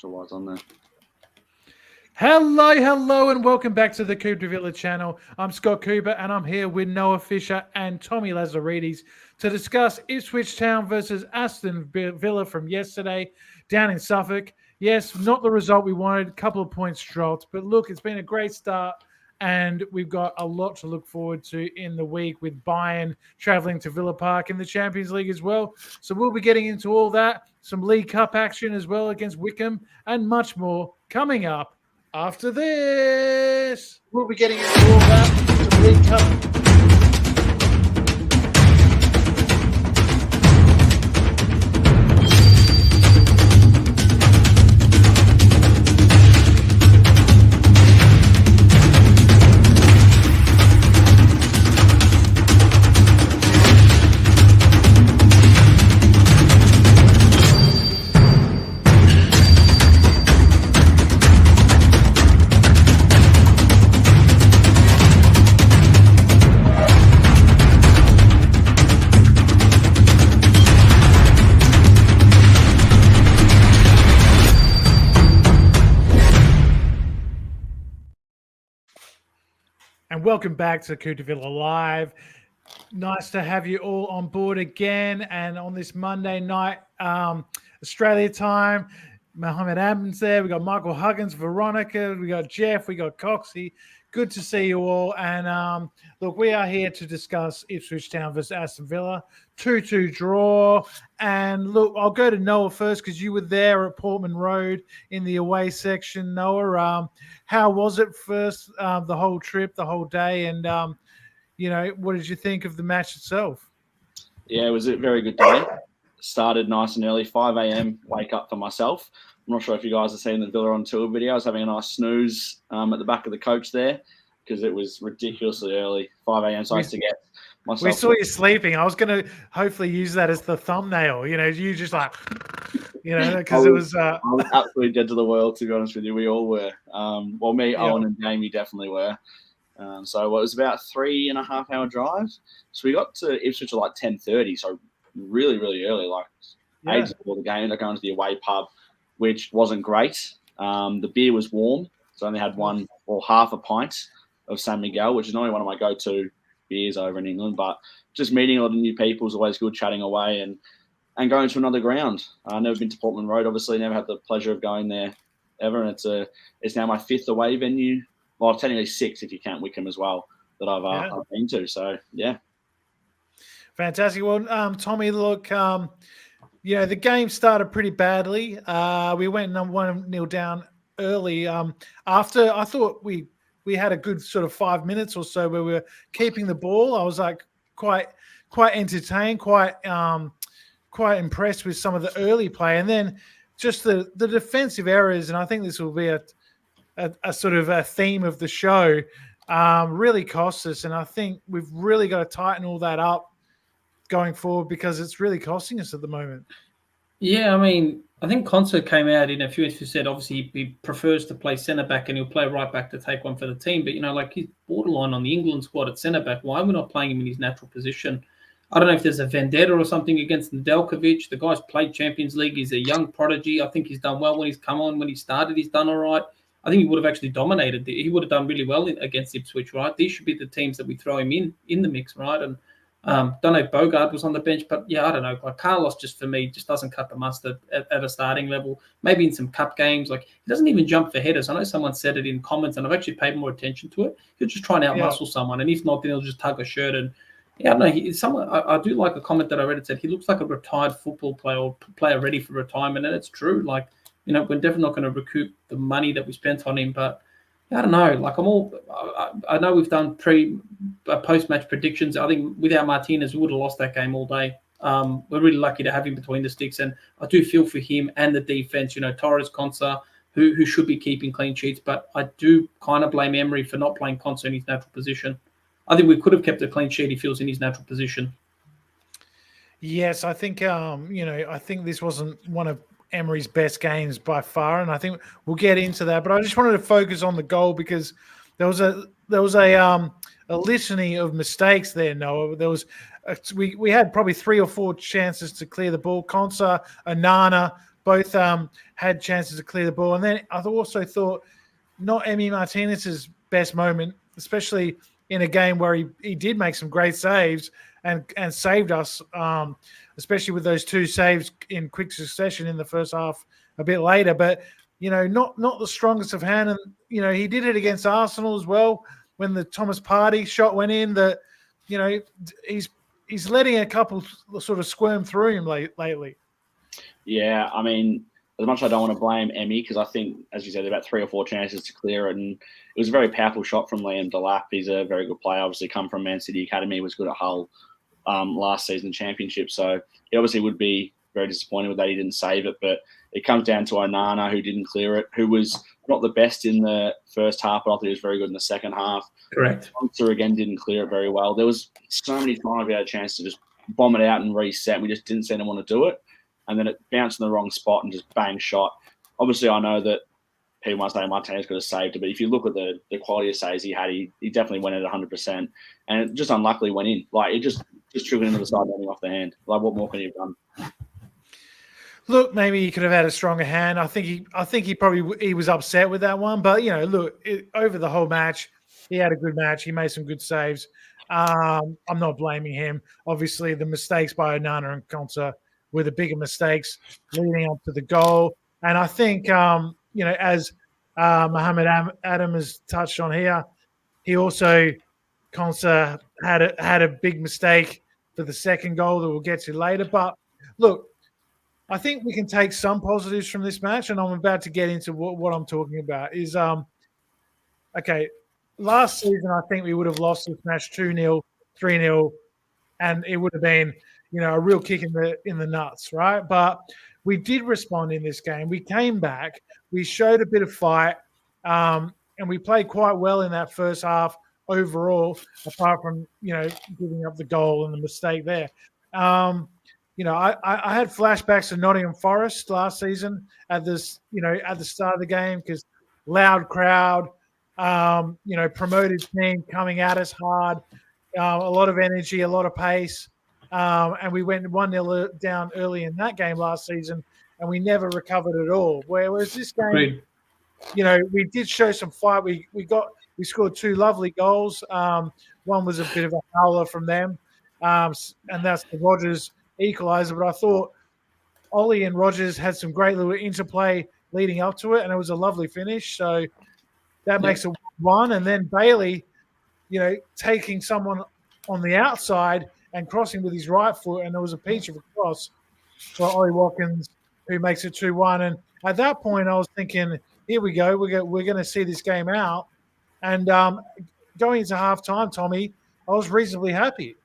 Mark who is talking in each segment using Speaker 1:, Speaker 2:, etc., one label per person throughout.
Speaker 1: Sure why it's on there.
Speaker 2: Hello, and welcome back to the Cooper Villa channel. I'm Scott Cooper, and I'm here with Noah Fisher and Tommy Lazarides to discuss Ipswich Town versus Aston Villa from yesterday down in Suffolk. Yes, not the result we wanted, a couple of points dropped, but look, it's been a great start, and we've got a lot to look forward to in the week with Bayern travelling to Villa Park in the Champions League as well. So we'll be getting into all that, some League Cup action as well against Wickham, and much more coming up. After this, we'll be getting into all that. The League Cup. And welcome back to Cooper Villa Live. Nice to have you all on board again. And on this Monday night, Australia time, Mohammed Abden's there. We got Michael Huggins, Veronica. We got Jeff. We got Coxie. Good to see you all. And look, we are here to discuss Ipswich Town versus Aston Villa. 2-2 draw. And look, I'll go to Noah first because you were there at Portman Road in the away section. Noah, how was it first, the whole trip, the whole day? And, what did you think of the match itself?
Speaker 1: Yeah, it was a very good day. Started nice and early, 5 a.m. wake up for myself. I'm not sure if you guys have seen the Villa on Tour video. I was having a nice snooze at the back of the coach there because it was ridiculously early, 5 a.m. So I used to get myself.
Speaker 2: We saw you sleeping. I was going to hopefully use that as the thumbnail. You just like, because it was.
Speaker 1: I was absolutely dead to the world, to be honest with you. We all were. Me,
Speaker 2: Yeah.
Speaker 1: Owen, and Jamie definitely were. So it was about 3.5 hour drive. So we got to Ipswich at like 10:30. So really, really early, like ages before the game. They're going to the away pub, which wasn't great. The beer was warm, so I only had one or half a pint of San Miguel, which is normally one of my go-to beers over in England. But just meeting a lot of new people is always good, chatting away and going to another ground. I've never been to Portman Road, obviously, never had the pleasure of going there ever. And it's now my 5th away venue. Well, technically 6 if you count Wickham as well that I've been to. So, yeah.
Speaker 2: Fantastic. Well, Tommy, look, the game started pretty badly. We went 1-0 down early. After I thought we had a good sort of 5 minutes or so where we were keeping the ball. I was like quite entertained, quite impressed with some of the early play, and then just the defensive errors. And I think this will be a sort of a theme of the show. Really cost us, and I think we've really got to tighten all that up going forward because it's really costing us at the moment.
Speaker 3: Yeah, I mean, I think Concert came out in a few interviews, said obviously he prefers to play centre back and he'll play right back to take one for the team. But he's borderline on the England squad at centre back. Why are we not playing him in his natural position? I don't know if there's a vendetta or something against Nedeljkovic. The guy's played Champions League. He's a young prodigy. I think he's done well when he's come on. When he started, he's done all right. I think he would have actually dominated. He would have done really well against Ipswich, right? These should be the teams that we throw him in the mix, right? And don't know if Bogard was on the bench, but I don't know. Like Carlos, just for me, just doesn't cut the mustard at a starting level. Maybe in some cup games, like he doesn't even jump for headers. I know someone said it in comments, and I've actually paid more attention to it. He'll just try and outmuscle someone, and if not, then he'll just tug a shirt. And I don't know. I do like a comment that I read. It said he looks like a retired football player or player ready for retirement, and it's true. Like we're definitely not going to recoup the money that we spent on him, but. I don't know. Like I know we've done post-match predictions. I think without Martinez, we would have lost that game all day. We're really lucky to have him between the sticks, and I do feel for him and the defense. Torres, Konsa, who should be keeping clean sheets, but I do kind of blame Emery for not playing Konsa in his natural position. I think we could have kept a clean sheet if he was in his natural position.
Speaker 2: Yes, I think I think this wasn't one of Emery's best games by far, and I think we'll get into that. But I just wanted to focus on the goal because there was a litany of mistakes there. Noah, there was we had probably 3 or 4 chances to clear the ball. Konsa, Anana, both had chances to clear the ball. And then I also thought not Emi Martinez's best moment, especially in a game where he did make some great saves and saved us, especially with those 2 saves in quick succession in the first half a bit later. But, not the strongest of hand. And, he did it against Arsenal as well when the Thomas Partey shot went in that, he's letting a couple sort of squirm through him lately.
Speaker 1: Yeah, I mean, as much as I don't want to blame Emmy, because I think, as you said, about 3 or 4 chances to clear it, and it was a very powerful shot from Liam Delap. He's a very good player, obviously come from Man City Academy, was good at Hull last season championship, so he obviously would be very disappointed with that he didn't save it, but it comes down to Onana, who didn't clear it, who was not the best in the first half, but I thought he was very good in the second half.
Speaker 3: Correct.
Speaker 1: Monster again didn't clear it very well. There was so many times we had a chance to just bomb it out and reset. We just didn't seem to want to do it. And then it bounced in the wrong spot and just bang shot. Obviously, I know that people might say Martinez could have saved it, but if you look at the quality of saves he had, he definitely went at 100%. And it just unluckily went in. Like, it just triggered into the side, landing off the hand. Like, what more can he have done?
Speaker 2: Look, maybe he could have had a stronger hand. I think he was upset with that one. But, over the whole match, he had a good match. He made some good saves. I'm not blaming him. Obviously, the mistakes by Onana and Konsa were the bigger mistakes leading up to the goal. And I think, as Mohamed Adam has touched on here, he also, Konsa had a big mistake for the second goal that we'll get to later. But look, I think we can take some positives from this match, and I'm about to get into what I'm talking about. Is okay, last season I think we would have lost this match 2-0, 3-0, and it would have been a real kick in the nuts, right? But we did respond in this game. We came back, we showed a bit of fight, and we played quite well in that first half overall, apart from giving up the goal and the mistake there. I had flashbacks to Nottingham Forest last season at the start of the game, because loud crowd, promoted team coming at us hard, a lot of energy, a lot of pace. And we went 1-0 down early in that game last season, and we never recovered at all. Whereas this game, we did show some fight. We scored 2 lovely goals. One was a bit of a howler from them, and that's the Rodgers equaliser. But I thought Ollie and Rodgers had some great little interplay leading up to it, and it was a lovely finish. So that makes it 1. And then Bailey, taking someone on the outside and crossing with his right foot, and there was a peach of a cross for Ollie Watkins, who makes it 2-1. And at that point, I was thinking, here we go, we're going to see this game out. And going into halftime, Tommy, I was reasonably happy.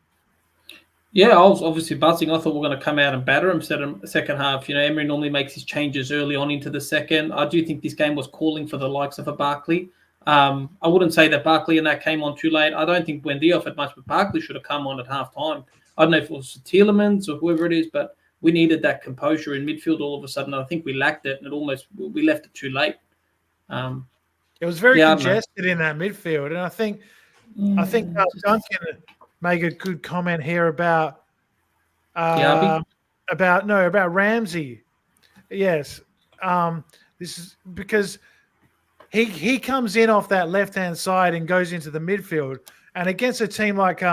Speaker 3: Yeah, I was obviously buzzing. I thought we were going to come out and batter him second half. Emery normally makes his changes early on into the second. I do think this game was calling for the likes of a Barkley. I wouldn't say that Barkley and that came on too late. I don't think Buendia offered much, but Barkley should have come on at halftime. I don't know if it was Tielemans or whoever it is, but we needed that composure in midfield all of a sudden. I think we lacked it, and we left it too late.
Speaker 2: It was very congested in that midfield, and I think Duncan made a good comment here about Ramsey. Yes, this is because he comes in off that left-hand side and goes into the midfield, and against a team like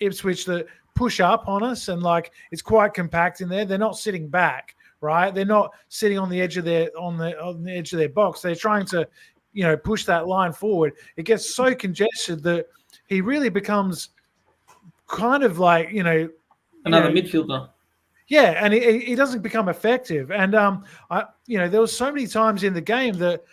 Speaker 2: Ipswich that push up on us, and it's quite compact in there. They're not sitting back, right? They're not sitting on the edge of their edge of their box. They're trying to, push that line forward. It gets so congested that he really becomes kind of another
Speaker 3: midfielder.
Speaker 2: Yeah, and he doesn't become effective. And there was so many times in the game that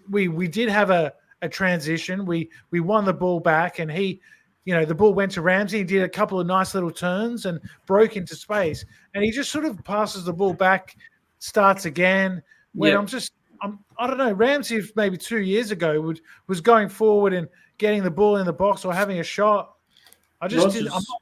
Speaker 2: we did have a transition. We won the ball back, and the ball went to Ramsey. He did a couple of nice little turns and broke into space, and he just sort of passes the ball back, starts again. I don't know. Ramsey maybe 2 years ago was going forward and getting the ball in the box or having a shot. I'm not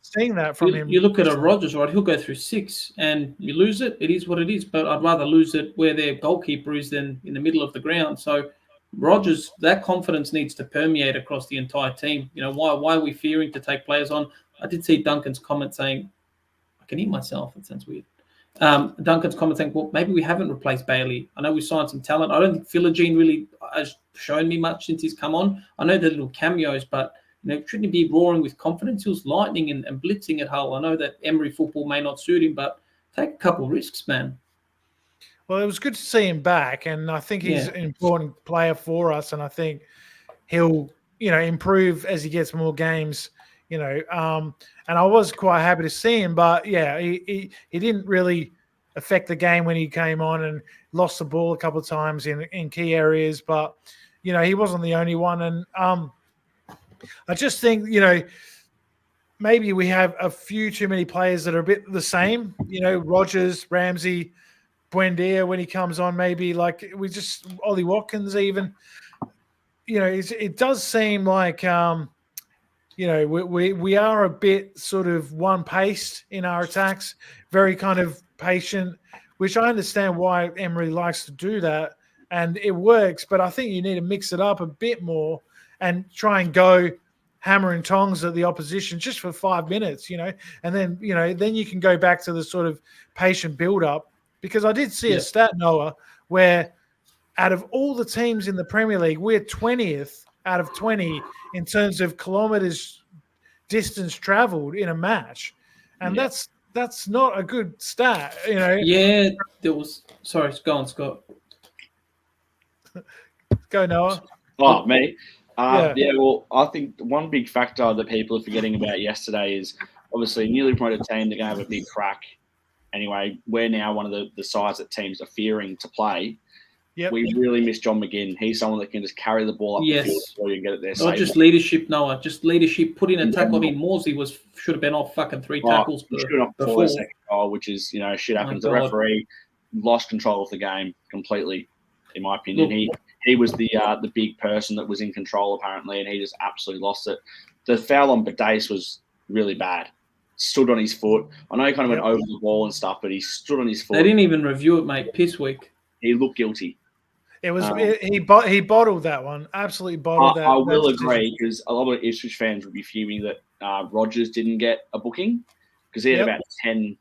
Speaker 2: seeing that from him.
Speaker 3: You look at a Rodgers, right? He'll go through 6 and you lose it. It is what it is. But I'd rather lose it where their goalkeeper is than in the middle of the ground. So Rodgers, that confidence needs to permeate across the entire team. Why are we fearing to take players on? I did see Duncan's comment saying, I can eat myself. It sounds weird. Duncan's comment saying, well, maybe we haven't replaced Bailey. I know we signed some talent. I don't think Philogene really has shown me much since he's come on. I know the little cameos, but shouldn't he be roaring with confidence? He was lightning and blitzing at Hull. I know that Emery football may not suit him, but take a couple of risks, man.
Speaker 2: Well, it was good to see him back, and I think he's an important player for us, and I think he'll, improve as he gets more games, and I was quite happy to see him, but he didn't really affect the game when he came on and lost the ball a couple of times in key areas, but he wasn't the only one, and I just think maybe we have a few too many players that are a bit the same, Rogers, Ramsey, Buendia when he comes on, maybe like Ollie Watkins even, it does seem like we are a bit sort of one-paced in our attacks, very kind of patient, which I understand why Emery likes to do that, and it works, but I think you need to mix it up a bit more and try and go hammer and tongs at the opposition just for 5 minutes, and then, then you can go back to the sort of patient build-up, because I did see a stat, Noah, where out of all the teams in the Premier League, we're 20th out of 20 in terms of kilometres distance travelled in a match. And that's not a good stat,
Speaker 3: Yeah, there was... Sorry, go on, Scott.
Speaker 2: Go, Noah.
Speaker 1: Oh, me? Well, I think one big factor that people are forgetting about yesterday is obviously a newly promoted team, they're going to have a big crack. Anyway, we're now one of the sides that teams are fearing to play. Yep. We really miss John McGinn. He's someone that can just carry the ball up the field so you can get it there.
Speaker 3: Not just leadership, Noah. Just leadership. Put in a tackle. I mean, Morsey should have been off fucking 3 tackles
Speaker 1: before the second goal, which is, shit happens. The referee lost control of the game completely, in my opinion. He was the big person that was in control, apparently, and he just absolutely lost it. The foul on Badais was really bad. Stood on his foot. I know he kind of went over the wall and stuff, but he stood on his foot.
Speaker 3: They didn't even review it, mate. Piss week.
Speaker 1: He looked guilty.
Speaker 2: It was he bottled that one. Absolutely bottled that.
Speaker 1: I will agree, because a lot of Ipswich fans would be fuming that Rogers didn't get a booking because he had about 10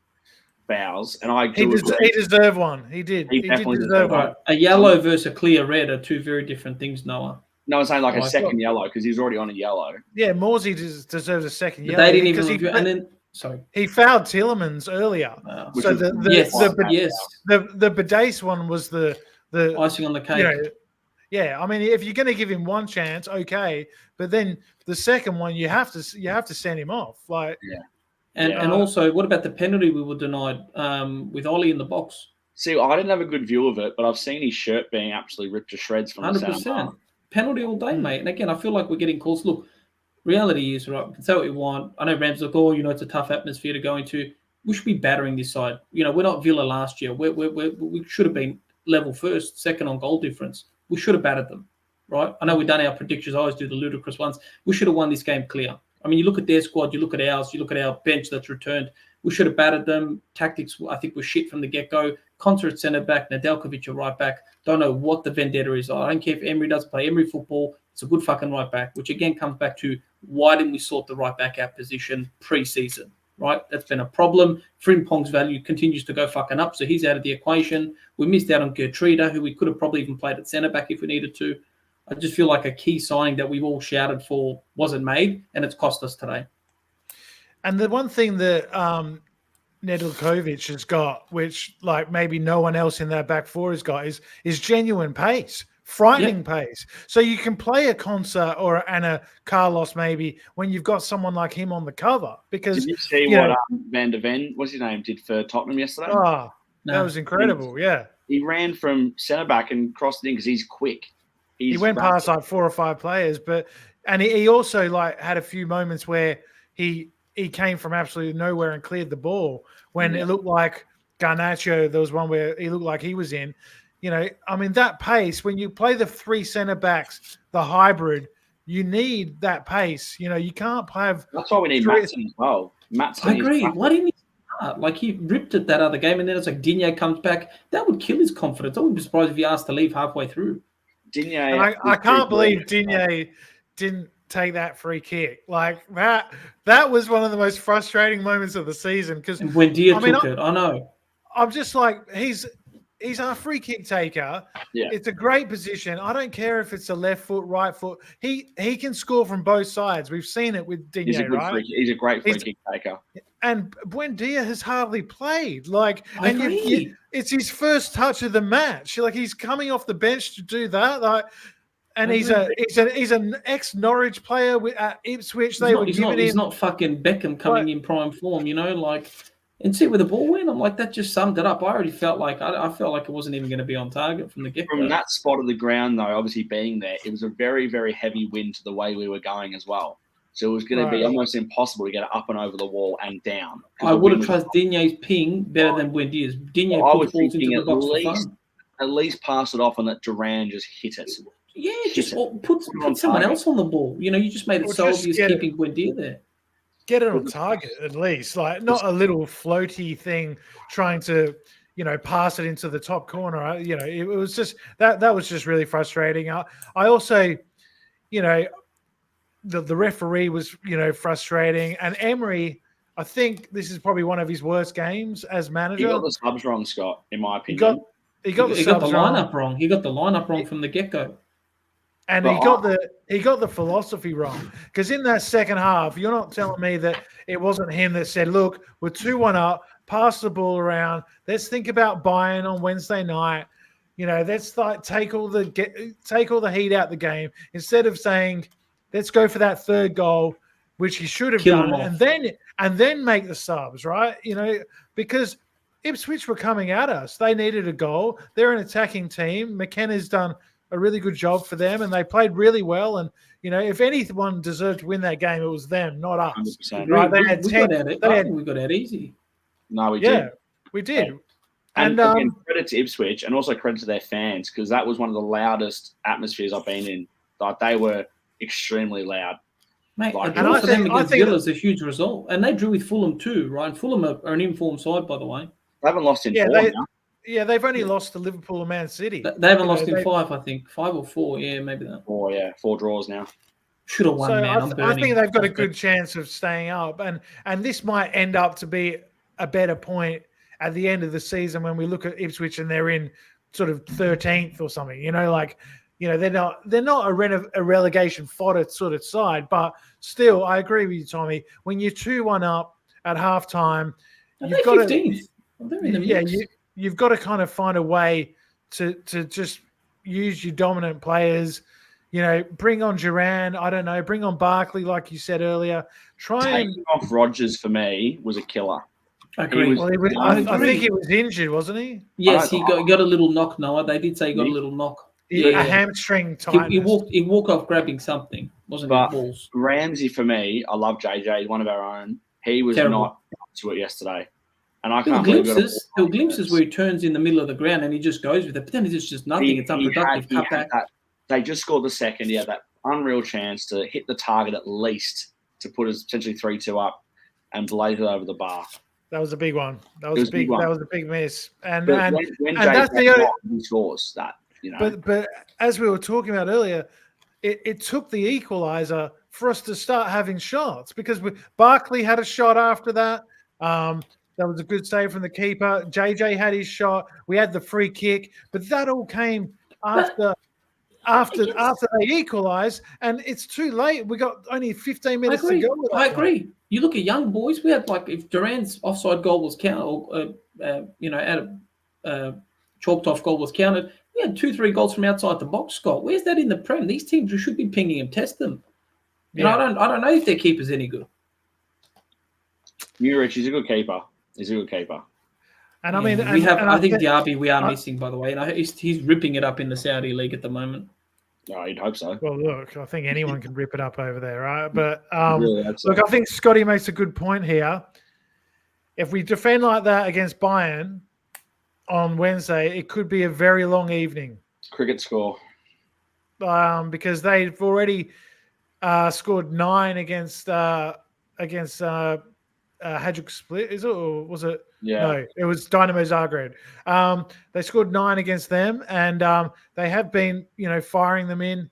Speaker 1: fouls, and I
Speaker 2: he deserved one. He did. He
Speaker 1: definitely deserved one.
Speaker 3: A yellow versus a clear red are two very different things, Noah.
Speaker 1: No, I'm saying like a second yellow because he was already on a yellow.
Speaker 2: Yeah, Morsey deserves a second yellow.
Speaker 3: They didn't even review. And then. Sorry.
Speaker 2: He fouled Tielemans earlier. So the Badais one was the
Speaker 3: icing on the cake.
Speaker 2: I mean, if you're going to give him one chance, okay, but then the second one you have to send him off.
Speaker 3: And also, what about the penalty we were denied with Ollie in the box?
Speaker 1: See, I didn't have a good view of it, but I've seen his shirt being absolutely ripped to shreds from
Speaker 3: 100%. Penalty all day, mate. And again, I feel like we're getting calls. Look, reality is, right, we can say what we want. I know Rams look, it's a tough atmosphere to go into. We should be battering this side. We're not Villa last year. We should have been level first, second on goal difference. We should have battered them, right? I know we've done our predictions. I always do the ludicrous ones. We should have won this game clear. I mean, you look at their squad, you look at ours, you look at our bench that's returned. We should have battered them. Tactics, I think, were shit from the get-go. Concert at centre-back, Nedeljkovic at right-back. Don't know what the vendetta is. I don't care if Emery does play Emery football. It's a good fucking right-back, which again comes back to why didn't we sort the right-back out position pre-season, right? That's been a problem. Frimpong's value continues to go fucking up, so he's out of the equation. We missed out on Gertruida, who we could have probably even played at centre-back if we needed to. I just feel like a key signing that we've all shouted for wasn't made, and it's cost us today.
Speaker 2: And the one thing that Nedeljkovic has got, which like maybe no one else in that back four has got, is genuine pace, frightening pace. So you can play a Concert and a Carlos maybe when you've got someone like him on the cover. Because
Speaker 1: did you see what Van der Ven, what's his name, did for Tottenham yesterday?
Speaker 2: Oh, that was incredible.
Speaker 1: He ran from centre back and crossed it in because he's quick.
Speaker 2: He went past like 4 or 5 players, and he also like had a few moments where he came from absolutely nowhere and cleared the ball when it looked like Garnacho. There was one where he looked like he was in. I mean, that pace, when you play the 3 centre backs, the hybrid, you need that pace. You can't have.
Speaker 1: That's why we need Matson as well. Matson,
Speaker 3: I agree. Why didn't he start? Like, he ripped it that other game, and then it's like Digne comes back. That would kill his confidence. I wouldn't be surprised if he asked to leave halfway through.
Speaker 1: Digne,
Speaker 2: I can't believe Digne didn't take that free kick. Like that was one of the most frustrating moments of the season because
Speaker 3: when Dia took it, I know.
Speaker 2: I'm just like, he's our free kick taker.
Speaker 1: Yeah.
Speaker 2: It's a great position. I don't care if it's a left foot, right foot. He can score from both sides. We've seen it with Digne, right?
Speaker 1: He's a great free kick taker.
Speaker 2: And Buendia has hardly played. Like,
Speaker 3: I agree.
Speaker 2: It's his first touch of the match. Like, he's coming off the bench to do that. Like, and he's an ex-Norwich player at Ipswich.
Speaker 3: He's not fucking Beckham coming in prime form, like. And see where the ball went. I'm like, that just summed it up. I already felt like I felt like it wasn't even going to be on target from the get-go.
Speaker 1: From that spot of the ground, though, obviously being there, it was a very, very heavy wind to the way we were going as well. So it was going to be almost impossible to get it up and over the wall and down.
Speaker 3: I would have trusted Digne's ping better than Buendia's. Digne puts balls into the box for fun.
Speaker 1: At least pass it off and let Duran just hit it.
Speaker 3: Yeah, just put someone else on the ball. You just made it so obvious keeping Buendia there.
Speaker 2: Get it on target at least, like not a little floaty thing trying to, pass it into the top corner. It was just that was just really frustrating. I also, the referee was, frustrating, and Emery, I think this is probably one of his worst games as manager.
Speaker 1: He got the subs wrong, Scott, in my opinion.
Speaker 3: He got the lineup wrong. He got the lineup wrong from the get-go.
Speaker 2: And he got the philosophy wrong, because in that second half, you're not telling me that it wasn't him that said, "Look, we're 2-1 up, pass the ball around. Let's think about buying on Wednesday night. Let's take all the heat out the game instead of saying, let's go for that third goal, which he should have done, and then make the subs, right? Because Ipswich were coming at us. They needed a goal. They're an attacking team. McKenna's done a really good job for them, and they played really well. And if anyone deserved to win that game, it was them, not us.
Speaker 1: 100%.
Speaker 2: Right?
Speaker 3: I think we got out easy.
Speaker 1: No, we did.
Speaker 2: Yeah, we did.
Speaker 1: And again, credit to Ipswich, and also credit to their fans, because that was one of the loudest atmospheres I've been in. Like, they were extremely loud.
Speaker 3: Mate, and I think Villa's a huge result, and they drew with Fulham too, right? And Fulham are an informed side, by the way.
Speaker 1: They haven't lost in 4 now.
Speaker 2: Yeah, they've only lost to Liverpool and Man City.
Speaker 3: They haven't lost in 5, I think. 5 or 4, yeah, maybe that.
Speaker 1: 4, yeah. 4 draws now.
Speaker 3: Should have won, man.
Speaker 2: I think they've got a good chance of staying up. And this might end up to be a better point at the end of the season when we look at Ipswich and they're in sort of 13th or something. They're not a relegation fodder sort of side, but still, I agree with you, Tommy. When you're 2-1 up at halftime, you've got 15th. You've got to kind of find a way to just use your dominant players. Bring on Duran. I don't know. Bring on Barkley, like you said earlier.
Speaker 1: Taking off Rodgers for me was a killer.
Speaker 2: I agree. I think he was injured, wasn't he?
Speaker 3: Yes, he got a little knock. Noah, they did say he got a little knock.
Speaker 2: A hamstring tightness.
Speaker 3: He walked off grabbing something, wasn't it? Balls.
Speaker 1: Ramsey for me, I love JJ. He's one of our own. He was not up to it yesterday. And I can't believe
Speaker 3: there were glimpses where he turns in the middle of the ground and he just goes with it. But then it's just nothing. It's unproductive. Cut back.
Speaker 1: They just scored the second. He had that unreal chance to hit the target at least to put us potentially 3-2 up and blaze it over the bar.
Speaker 2: That was a big one. That was a big miss. And
Speaker 1: when
Speaker 2: that's the only
Speaker 1: he scores that.
Speaker 2: But as we were talking about earlier, it took the equalizer for us to start having shots, because Barkley had a shot after that. That was a good save from the keeper. JJ had his shot. We had the free kick, but that all came after they equalised, and it's too late. We got only 15 minutes to go.
Speaker 3: I agree. You look at young boys. We had, like, if Duran's offside goal was counted, chalked off goal was counted, we had 2-3 goals from outside the box. Scott, where's that in the Prem? These teams should be pinging and test them. I don't know if their keeper's any good.
Speaker 1: Murich, he's a good keeper.
Speaker 2: And I mean,
Speaker 3: I think Diaby we are missing, by the way, and he's ripping it up in the Saudi league at the moment.
Speaker 1: No, you'd hope so.
Speaker 2: Well, look, I think anyone can rip it up over there, right? But look, I think Scotty makes a good point here. If we defend like that against Bayern on Wednesday, it could be a very long evening.
Speaker 1: Cricket score.
Speaker 2: Because they've already scored 9 against Hajduk Split, is it, or was it?
Speaker 1: Yeah.
Speaker 2: No, it was Dynamo Zagreb. They scored 9 against them, and they have been, firing them in.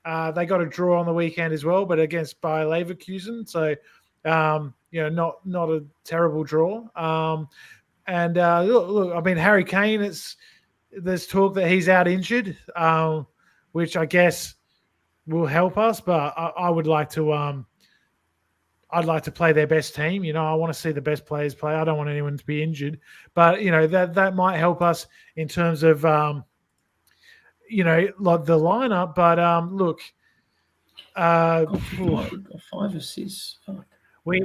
Speaker 2: They got a draw on the weekend as well, but against Bayer Leverkusen. So, not a terrible draw. And look, I mean, Harry Kane. There's talk that he's out injured, which I guess will help us. But I would like to. I'd like to play their best team. I want to see the best players play. I don't want anyone to be injured. But that might help us in terms of like the lineup. But look,
Speaker 3: 5 assists. Fuck.
Speaker 2: We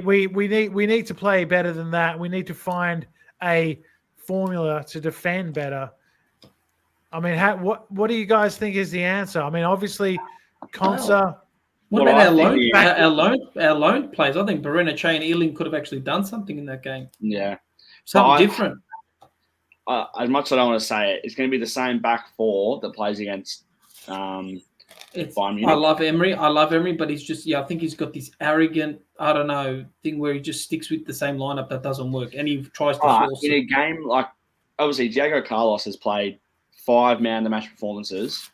Speaker 2: need to play better than that. We need to find a formula to defend better. I mean, what do you guys think is the answer? I mean, obviously, Konsa.
Speaker 3: What about our loan players? I think Barrenechea and Ealing could have actually done something in that game.
Speaker 1: Yeah,
Speaker 3: something different.
Speaker 1: As much as I don't want to say it, it's going to be the same back four that plays against.
Speaker 3: I love Emery, but he's just I think he's got this arrogant, I don't know, thing where he just sticks with the same lineup that doesn't work, and he tries to force
Speaker 1: in a game like obviously Diego Carlos has played 5 man of the match performances,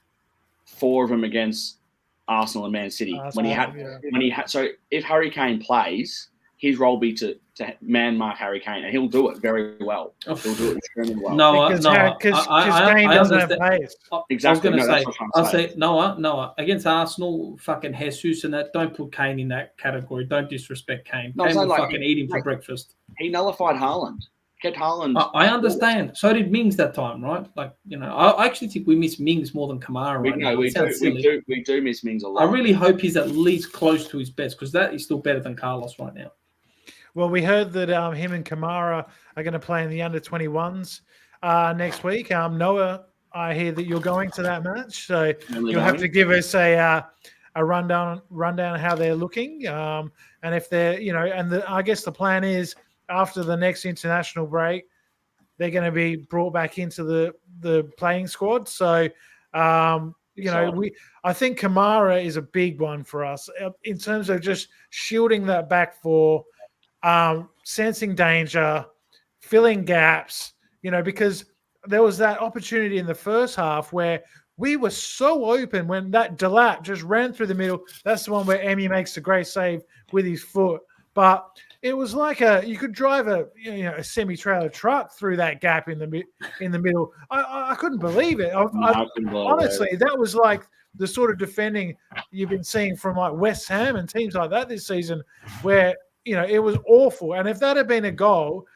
Speaker 1: 4 of them against Arsenal and Man City. So if Harry Kane plays, his role will be to man mark Harry Kane, and he'll do it very well. He'll do it extremely well.
Speaker 2: Because Kane doesn't have pace.
Speaker 1: Exactly.
Speaker 3: I'll say Noah against Arsenal, fucking Jesus and that. Don't put Kane in that category. Don't disrespect Kane. Kane will fucking eat him for breakfast.
Speaker 1: He nullified Haaland. Kept Haaland.
Speaker 3: I understand. So did Mings that time, right? I actually think we miss Mings more than Kamara.
Speaker 1: We do miss Mings a lot.
Speaker 3: I really hope he's at least close to his best because that is still better than Carlos right now.
Speaker 2: Well, we heard that him and Kamara are going to play in the under-21s next week. Noah, I hear that you're going to that match, so you'll have to give us a rundown of how they're looking, and if they're, I guess the plan is after the next international break, they're going to be brought back into the playing squad. So, I think Kamara is a big one for us in terms of just shielding that back four. Sensing danger, filling gaps, because there was that opportunity in the first half where we were so open when that Delap just ran through the middle. That's the one where Emmy makes a great save with his foot. But it was like you could drive a semi-trailer truck through that gap in the middle. I couldn't believe it. Honestly, that was like the sort of defending you've been seeing from like West Ham and teams like that this season where it was awful. And if that had been a goal,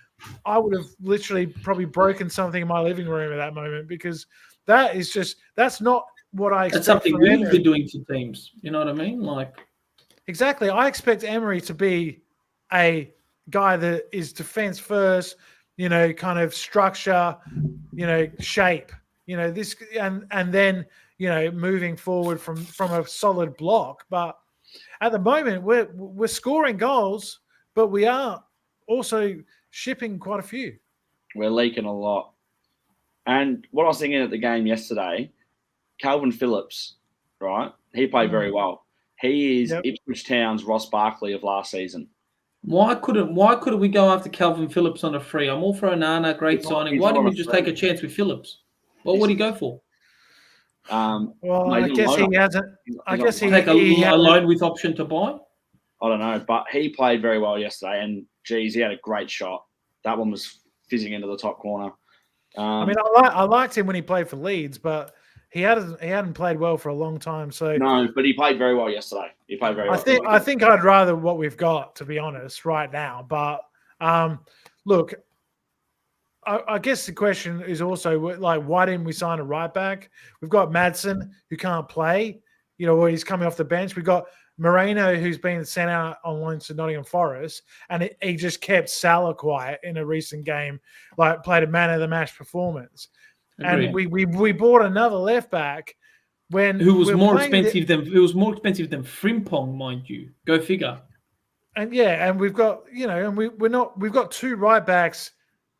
Speaker 2: I would have literally probably broken something in my living room at that moment because that's not what I expect.
Speaker 3: That's something we would be doing to teams. You know what I mean?
Speaker 2: Exactly. I expect Emery to be a guy that is defense first, kind of structure, shape, this and then, moving forward from a solid block. But at the moment, we're scoring goals, but we are also shipping quite a few.
Speaker 1: We're leaking a lot. And what I was thinking at the game yesterday, Calvin Phillips, right? He played very well. He is Ipswich Town's Ross Barkley of last season.
Speaker 3: Why couldn't we go after Calvin Phillips on a free? I'm all for Onana, great signing. Why didn't we just take a chance with Phillips? What would he go for?
Speaker 2: I guess he hasn't. I guess he
Speaker 3: take a loan with option to buy.
Speaker 1: I don't know, but he played very well yesterday, and geez, he had a great shot. That one was fizzing into the top corner.
Speaker 2: I liked him when he played for Leeds, but he hadn't played well for a long time. So
Speaker 1: no, but he played very well yesterday. He played very well.
Speaker 2: I think I'd rather what we've got, to be honest, right now. But look. I guess the question is also why didn't we sign a right back? We've got Madsen who can't play, where he's coming off the bench. We've got Moreno who's been sent out on loan to Nottingham Forest, and he just kept Salah quiet in a recent game, played a man of the match performance. Agreed. And we bought another left back
Speaker 3: who was more expensive than Frimpong, mind you. Go figure.
Speaker 2: And we've got we've got 2 right backs.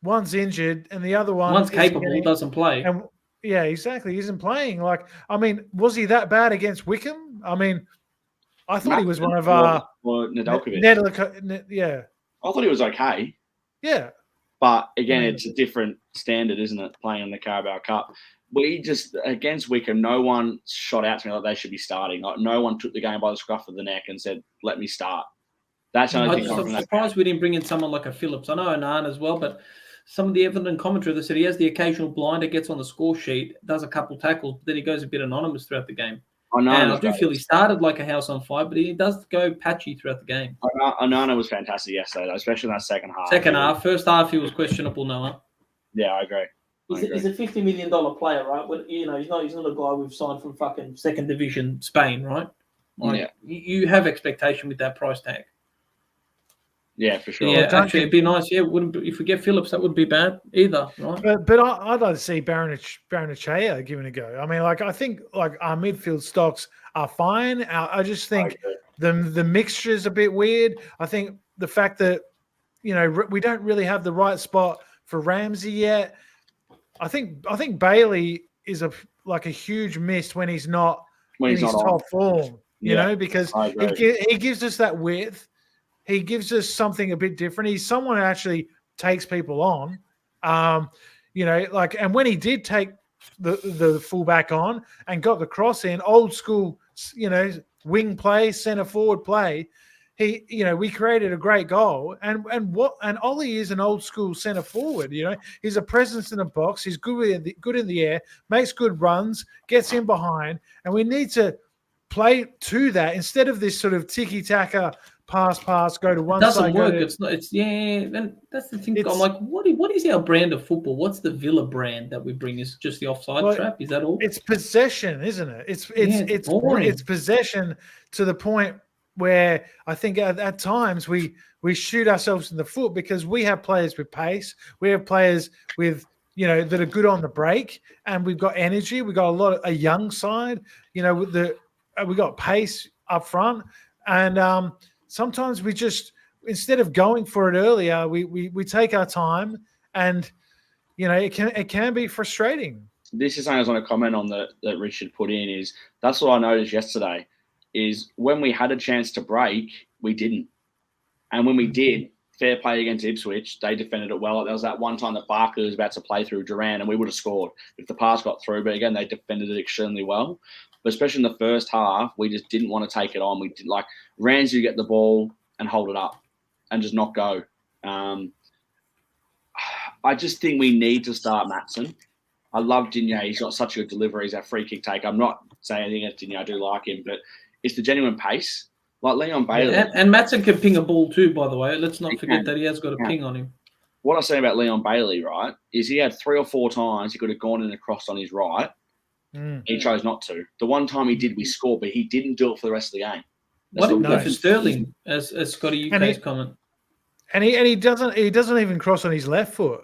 Speaker 2: One's injured, and the other
Speaker 3: one's capable, doesn't play.
Speaker 2: And yeah, exactly. He isn't playing. Was he that bad against Wickham? I thought he was one of our
Speaker 1: Nedeljkovic.
Speaker 2: Yeah,
Speaker 1: I thought he was okay.
Speaker 2: Yeah,
Speaker 1: but again, it's a different standard, isn't it? Playing in the Carabao Cup, we just against Wickham, no one shot out to me like they should be starting. No one took the game by the scruff of the neck and said, "Let me start." That's the only thing.
Speaker 3: I'm surprised we didn't bring in someone like a Phillips. I know Onana as well, but some of the Everton commentary, they said he has the occasional blinder, gets on the score sheet, does a couple tackles, but then he goes a bit anonymous throughout the game. And I do feel he started like a house on fire, but he does go patchy throughout the game.
Speaker 1: Onana was fantastic yesterday, though, especially in that second half.
Speaker 3: First half, he was questionable, Noah.
Speaker 1: Yeah, I agree.
Speaker 3: He's a $50 million player, right? But, he's not a guy we've signed from fucking second division Spain, right? You have expectation with that price tag.
Speaker 1: Yeah, for sure.
Speaker 3: Yeah, actually, it'd be nice. Yeah, if we get Phillips, that wouldn't be bad either, right?
Speaker 2: But I'd like to see Baranachea given a go. I mean, I think our midfield stocks are fine. I just think the mixture is a bit weird. I think the fact that we don't really have the right spot for Ramsey yet. I think Bailey is a huge miss when he's not in his top form. Because he gives us that width. He gives us something a bit different. He's someone who actually takes people on. And when he did take the fullback on and got the cross in, old school, wing play, centre forward play, we created a great goal. And Ollie is an old school centre forward. He's a presence in the box. He's good in the air, makes good runs, gets in behind, and we need to play to that instead of this sort of tiki taka. Pass, go to one side.
Speaker 3: It doesn't work. And that's the thing. I'm like, what is our brand of football? What's the Villa brand that we bring? Is just the offside trap? Is that all?
Speaker 2: It's possession, isn't it? It's possession to the point where I think at times we shoot ourselves in the foot because we have players with pace. We have players with that are good on the break, and we've got energy. We've got a young side. We got pace up front, and sometimes we just, instead of going for it earlier, we take our time, and it can be frustrating.
Speaker 1: This is something I was going to comment on that Richard put in. Is that's what I noticed yesterday. Is when we had a chance to break, we didn't, and when we did, fair play against Ipswich, they defended it well. There was that one time that Barker was about to play through Duran, and we would have scored if the pass got through. But again, they defended it extremely well. But especially in the first half, we just didn't want to take it on. We did Ramsey get the ball and hold it up and just not go. I just think we need to start Maatson. I love Digne. He's got such a good delivery. He's our free kick taker. I'm not saying anything against Digne. I do like him, but it's the genuine pace. Like Leon Bailey.
Speaker 3: Yeah, and Maatson can ping a ball too, by the way. Let's not forget that he has got a ping on him.
Speaker 1: What I'm saying about Leon Bailey, right, is he had 3 or 4 times he could have gone in and crossed on his right. He chose not to. The one time he did, we scored, but he didn't do it for the rest of the game.
Speaker 3: What did go for Sterling, as Scotty UK's comment?
Speaker 2: And he doesn't even cross on his left foot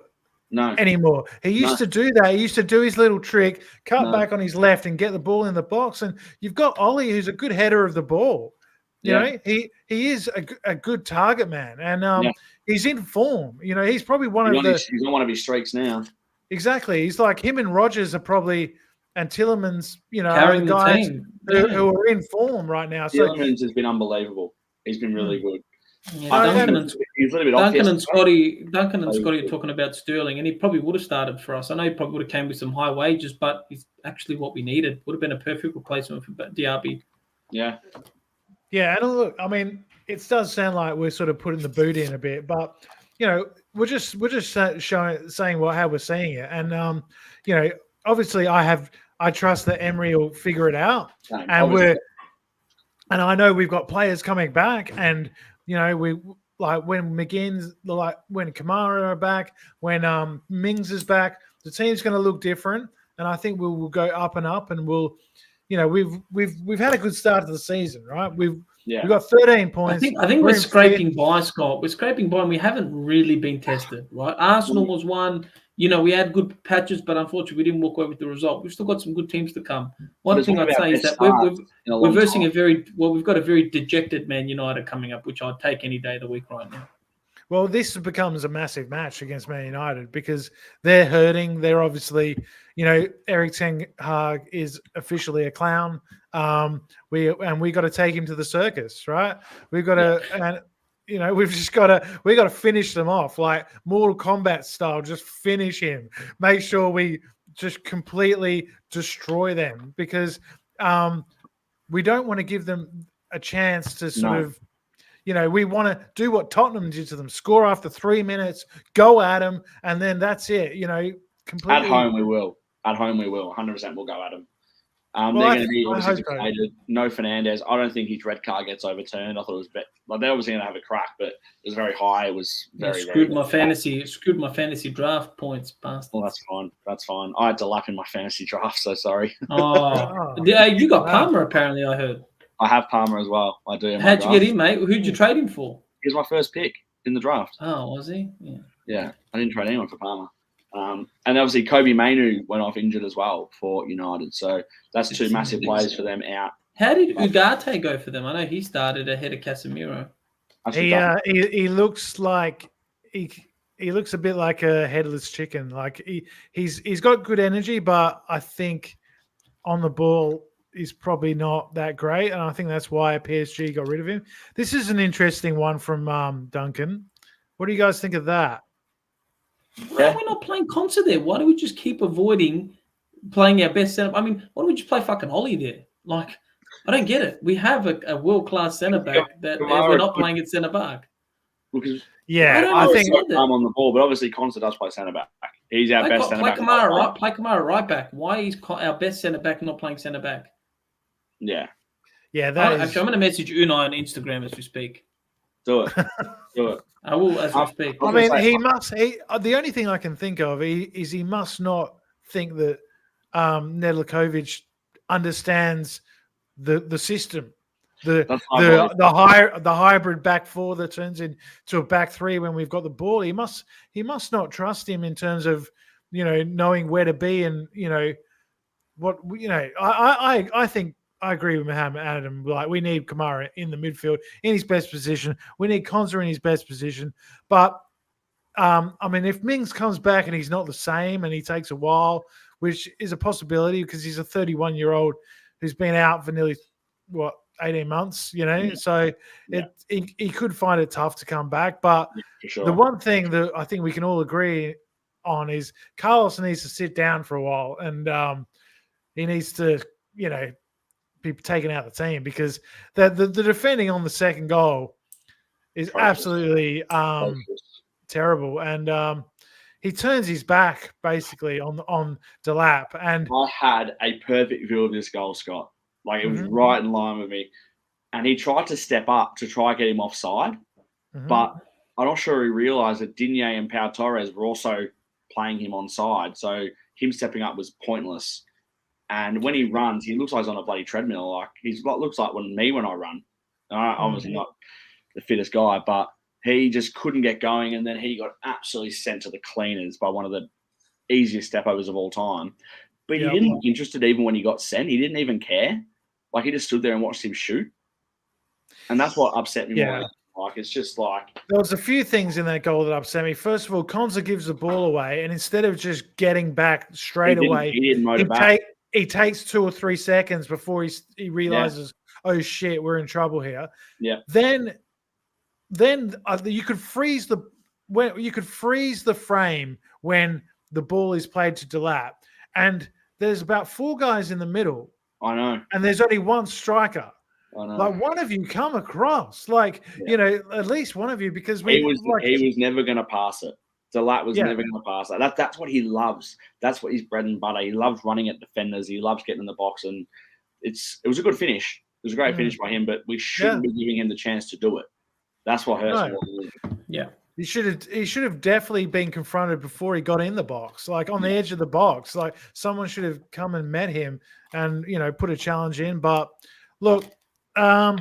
Speaker 2: anymore. He used to do that. He used to do his little trick, cut back on his left and get the ball in the box. And you've got Ollie, who's a good header of the ball. You know, he is a good target man, and he's in form. He's probably he's
Speaker 1: on one of his streaks now.
Speaker 2: Exactly. He's like him and Rogers are probably. And Tillemans,
Speaker 3: carrying
Speaker 2: the guys
Speaker 3: team.
Speaker 2: Who are in form right now.
Speaker 1: Tillemans has been unbelievable. He's been really good.
Speaker 3: Yeah, Duncan and Scotty are talking about Sterling, and he probably would have started for us. I know he probably would have came with some high wages, but he's actually what we needed. Would have been a perfect replacement for DRB.
Speaker 1: Yeah.
Speaker 2: Yeah, and look, I mean, it does sound like we're sort of putting the boot in a bit, but we're just saying how we're seeing it, and obviously, I trust that Emery will figure it out, and I know we've got players coming back, and we when McGinn's when Kamara are back, when Mings is back, the team's going to look different, and I think we'll go up and up, and we've had a good start to the season, right? We've got 13 points.
Speaker 3: I think we're scraping by, Scott. We're scraping by, and we haven't really been tested, right? Arsenal was one. We had good patches, but unfortunately, we didn't walk away with the result. We've still got some good teams to come. One thing I'd say is that we're versing we've got a very dejected Man United coming up, which I'd take any day of the week right now.
Speaker 2: Well, this becomes a massive match against Man United because they're hurting. They're obviously, Erik ten Hag is officially a clown. We got to take him to the circus, right? We've got to. We've got to finish them off like Mortal Kombat style. Just finish him. Make sure we just completely destroy them because we don't want to give them a chance to sort of, we want to do what Tottenham did to them: score after 3 minutes, go at them, and then that's it. Completely.
Speaker 1: At home we will. 100% we'll go at them.
Speaker 2: Well,
Speaker 1: they're going to be obviously
Speaker 2: hope so.
Speaker 1: deflated. No Fernandez. I don't think his red card gets overturned. I thought it was they're obviously going to have a crack, but it was very high. It was very
Speaker 3: screwed
Speaker 1: very
Speaker 3: my fantasy draft points, bastard.
Speaker 1: Well, that's fine. That's fine. I had to lap in my fantasy draft, so sorry.
Speaker 3: Oh, yeah, you got Palmer apparently. I heard.
Speaker 1: I have Palmer as well. I do.
Speaker 3: How'd you get him, mate? Who'd you trade him for?
Speaker 1: He was my first pick in the draft.
Speaker 3: Oh, was he?
Speaker 1: Yeah. I didn't trade anyone for Palmer. And obviously Kobe Mainu went off injured as well for United. So that's two massive players for them out.
Speaker 3: How did Ugarte go for them? I know he started ahead of Casemiro.
Speaker 2: He looks like he looks a bit like a headless chicken. Like he's got good energy, but I think on the ball he's probably not that great, and I think that's why PSG got rid of him. This is an interesting one from Duncan. What do you guys think of that?
Speaker 3: Why are we not playing Concert there? Why do we just keep avoiding playing our best centre? I mean, why don't we just play fucking Ollie there? Like, I don't get it. We have a world-class centre back that we're not playing at centre back.
Speaker 1: Because
Speaker 2: I think
Speaker 1: I'm on the ball, but obviously Concert does play centre back. He's our best centre back.
Speaker 3: Play Kamara right back. Why is our best centre back not playing centre back?
Speaker 1: Yeah.
Speaker 2: Actually,
Speaker 3: I'm going to message Unai on Instagram as we speak.
Speaker 1: Do it. Do it.
Speaker 3: I will as we speak.
Speaker 2: I mean, he must. The only thing I can think of is he must not think that Nedeljkovic understands the system, the hybrid back four that turns into a back three when we've got the ball. He must not trust him in terms of knowing where to be and what I think. I agree with Mohammed Adam. Like, we need Kamara in the midfield in his best position. We need Konza in his best position. But I mean, if Mings comes back and he's not the same and he takes a while, which is a possibility because he's a 31-year-old who's been out for nearly 18 months. So he could find it tough to come back. But the one thing that I think we can all agree on is Carlos needs to sit down for a while and he needs to be taken out of the team because the defending on the second goal is absolutely terrible, and he turns his back basically on Delap. And
Speaker 1: I had a perfect view of this goal, Scott. Like, it was right in line with me, and he tried to step up to try get him offside, but I'm not sure he realised that Digne and Pau Torres were also playing him onside, so him stepping up was pointless. And when he runs, he looks like he's on a bloody treadmill. Like, looks like when I run. I'm obviously not the fittest guy, but he just couldn't get going. And then he got absolutely sent to the cleaners by one of the easiest step-overs of all time. But he didn't look interested even when he got sent. He didn't even care. Like, he just stood there and watched him shoot. And that's what upset me more. Like, it's just like...
Speaker 2: There was a few things in that goal that upset me. First of all, Konza gives the ball away, and instead of just getting back straight away,
Speaker 1: he didn't motivate.
Speaker 2: He takes 2 or 3 seconds before he realizes, oh shit, we're in trouble here.
Speaker 1: Yeah.
Speaker 2: Then you could freeze the frame when the ball is played to Delap, and there's about 4 guys in the middle.
Speaker 1: I know.
Speaker 2: And there's only one striker.
Speaker 1: I know.
Speaker 2: Like, one of you come across, at least one of you, because
Speaker 1: he was never going to pass it. Delap was never going to pass that. That's what he loves. That's what his bread and butter. He loves running at defenders. He loves getting in the box, and it was a good finish. It was a great finish by him, but we shouldn't be giving him the chance to do it. That's what hurts more.
Speaker 3: Yeah.
Speaker 2: He should have definitely been confronted before he got in the box, like on the edge of the box. Like, someone should have come and met him and put a challenge in. But look, I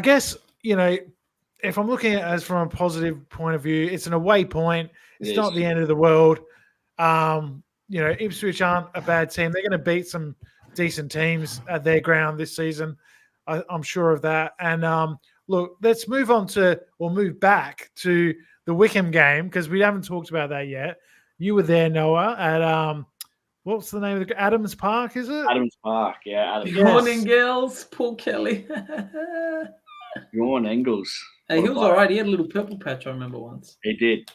Speaker 2: guess if I'm looking at it as from a positive point of view, it's an away point. It's not the end of the world. Ipswich aren't a bad team. They're going to beat some decent teams at their ground this season. I'm sure of that. And look, let's move back to the Wickham game, because we haven't talked about that yet. You were there, Noah, at what's the name of the Adams Park? Is it
Speaker 1: Adams Park? Yeah, Adams.
Speaker 3: Good morning, girls. Paul Kelly.
Speaker 1: Bjorn Engels.
Speaker 3: Hey, he was all right. He had a little purple patch, I remember once.
Speaker 1: He did.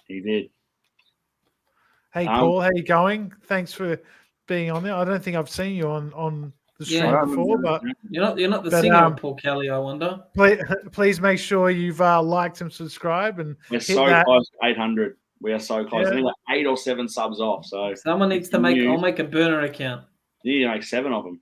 Speaker 2: Hey, Paul, how you going? Thanks for being on there. I don't think I've seen you on the stream before, but
Speaker 3: you're not the singer of Paul Kelly, I wonder.
Speaker 2: Please make sure you've liked and subscribed, and
Speaker 1: we're so close to 800. We are so close. I think like 8 or 7 subs off. So
Speaker 3: someone needs to make. I'll make a burner account.
Speaker 1: You need to make 7 of them.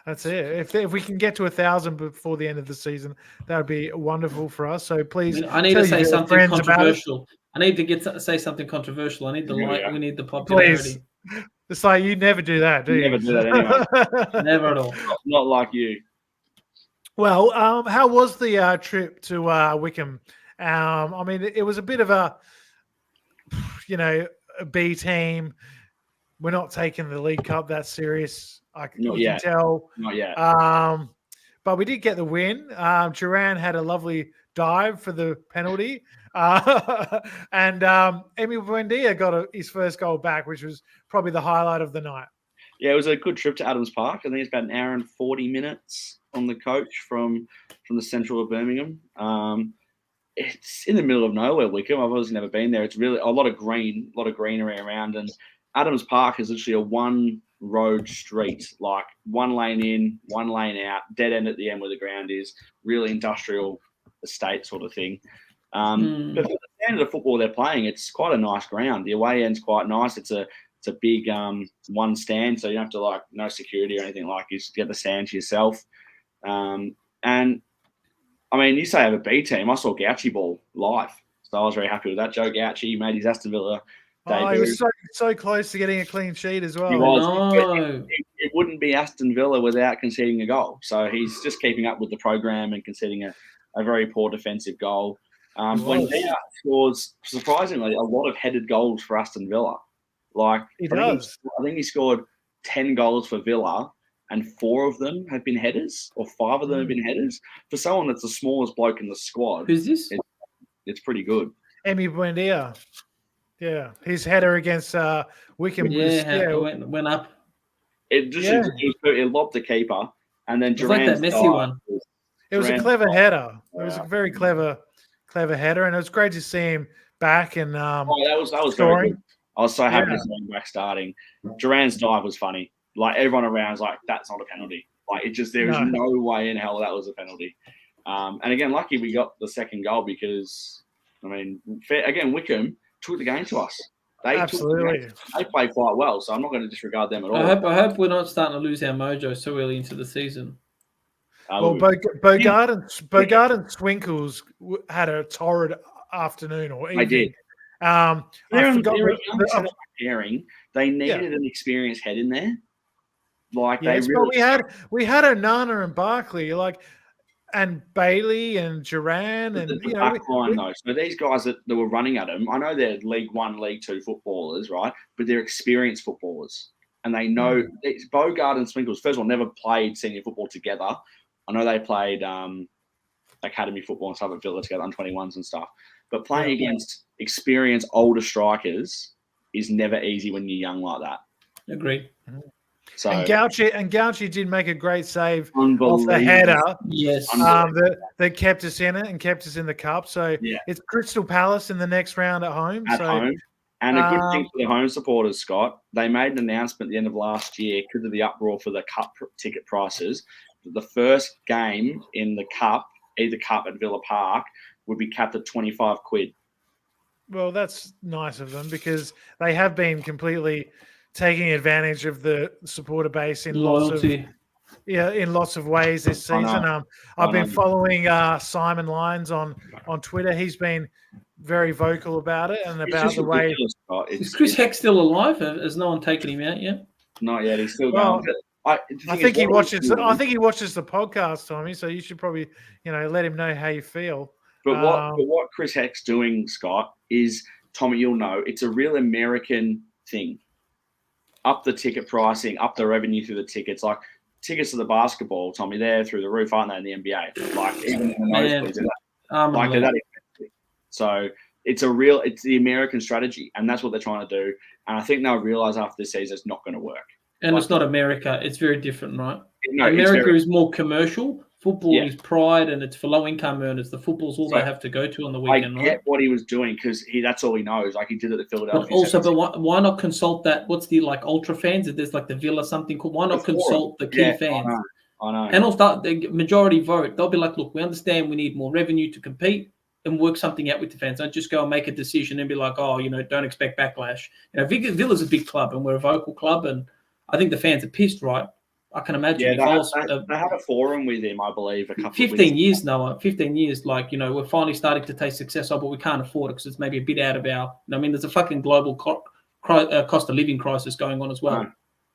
Speaker 2: That's it. If we can get to 1,000 before the end of the season, that would be wonderful for us. So please,
Speaker 3: I need to say something controversial. I need to say something controversial. I need the like. We need the popularity.
Speaker 2: Please. It's like you never do that, do you?
Speaker 1: Never do that anyway.
Speaker 3: Never at all.
Speaker 1: Not like you.
Speaker 2: Well, how was the trip to Wickham? I mean, it was a bit of a, a B team. We're not taking the League Cup that serious. You can tell.
Speaker 1: Not yet.
Speaker 2: But we did get the win. Duran had a lovely dive for the penalty. And Emil Buendia got his first goal back, which was probably the highlight of the night.
Speaker 1: Yeah, it was a good trip to Adams Park. I think it's about an hour and 40 minutes on the coach from the central of Birmingham. It's in the middle of nowhere, Wickham. I've obviously never been there. It's really a lot of greenery around, and Adams Park is literally a one-road street, like one lane in, one lane out, dead end at the end where the ground is, really industrial estate sort of thing. But for the standard of football they're playing, it's quite a nice ground. The away end's quite nice. It's a big one stand, so you don't have to no security or anything you just get the stand to yourself. And I mean, you say I have a B team. I saw Gauchi ball live, so I was very happy with that. Joe Gauchi made his Aston Villa debut.
Speaker 2: Oh, he was so close to getting a clean sheet as well.
Speaker 1: He was. It wouldn't be Aston Villa without conceding a goal. So he's just keeping up with the program and conceding a very poor defensive goal. Buendia scores, surprisingly, a lot of headed goals for Aston Villa.
Speaker 2: He does.
Speaker 1: I think he scored 10 goals for Villa, and 4 of them have been headers, or 5 of them have been headers. For someone that's the smallest bloke in the squad,
Speaker 3: who's this?
Speaker 1: It's pretty good.
Speaker 2: Emil Buendia. Yeah, his header against Wickham
Speaker 3: went up.
Speaker 1: It lobbed the keeper, and then
Speaker 3: Duran's like that Messi one.
Speaker 2: It was a clever header. It was a very clever header, and it was great to see him back. And that
Speaker 1: was very good. I was so happy to see him back starting. Duran's dive was funny. Everyone around was like, "That's not a penalty." There was no way in hell that was a penalty. And again, lucky we got the second goal because, I mean, again, Wickham took the game to us.
Speaker 2: Absolutely.
Speaker 1: They played quite well, so I'm not going to disregard them at all.
Speaker 3: I hope we're not starting to lose our mojo so early into the season.
Speaker 2: Well, Bogart and Swinkles had a torrid afternoon or evening.
Speaker 1: They did. They needed an experienced head in there.
Speaker 2: But we had Onana and Barkley, and Bailey and Duran and
Speaker 1: the back line though. So these guys that were running at them, I know they're League 1, League 2 footballers, right? But they're experienced footballers, and they know Bogart and Swinkles. First of all, never played senior football together. I know they played academy football and stuff at Villa together, on 21s and stuff. But playing against experienced older strikers is never easy when you're young like that.
Speaker 3: Agreed.
Speaker 2: So Gauchi did make a great save off the header.
Speaker 3: Yes.
Speaker 2: That kept us in it and kept us in the cup. So it's Crystal Palace in the next round at home.
Speaker 1: Home. And a good thing for the home supporters, Scott, they made an announcement at the end of last year because of the uproar for the cup ticket prices. The first game in the cup, either cup at Villa Park, would be capped at 25 quid.
Speaker 2: Well, that's nice of them because they have been completely taking advantage of the supporter base in lots of ways this season. I've been following Simon Lyons on Twitter. He's been very vocal about it and about the way.
Speaker 3: Is Chris Heck still alive? Has no one taken him out yet?
Speaker 1: Not yet. He's still going.
Speaker 2: I think he watches the podcast, Tommy. So you should probably, let him know how you feel.
Speaker 1: But what Chris Heck's doing, Scott, is, Tommy, you'll know, it's a real American thing. Up the ticket pricing, up the revenue through the tickets. Like tickets to the basketball, Tommy, they're through the roof, aren't they, in the NBA? Even in the nosebleeds, they're that expensive. So it's the American strategy, and that's what they're trying to do. And I think they'll realize after this season it's not going to work.
Speaker 3: And it's not America. It's very different, right?
Speaker 1: No,
Speaker 3: America is more commercial. football is pride, and it's for low-income earners. The football's all they have to go to on the weekend,
Speaker 1: I get
Speaker 3: right?
Speaker 1: what he was doing because that's all he knows. Like he did it at Philadelphia.
Speaker 3: But also, why not consult that? What's the ultra fans? If there's the Villa something called. Why not consult the key fans?
Speaker 1: I know.
Speaker 3: And also, the majority vote. They'll be like, look, we understand we need more revenue to compete and work something out with the fans. Don't just go and make a decision and be like, oh, don't expect backlash. Villa's a big club and we're a vocal club, and I think the fans are pissed, right? I can imagine.
Speaker 1: Yeah, they had a forum with him, I believe, a couple
Speaker 3: 15 years, Noah. 15 years, we're finally starting to taste success, but we can't afford it because it's maybe a bit out of our. There's a fucking global cost of living crisis going on as well.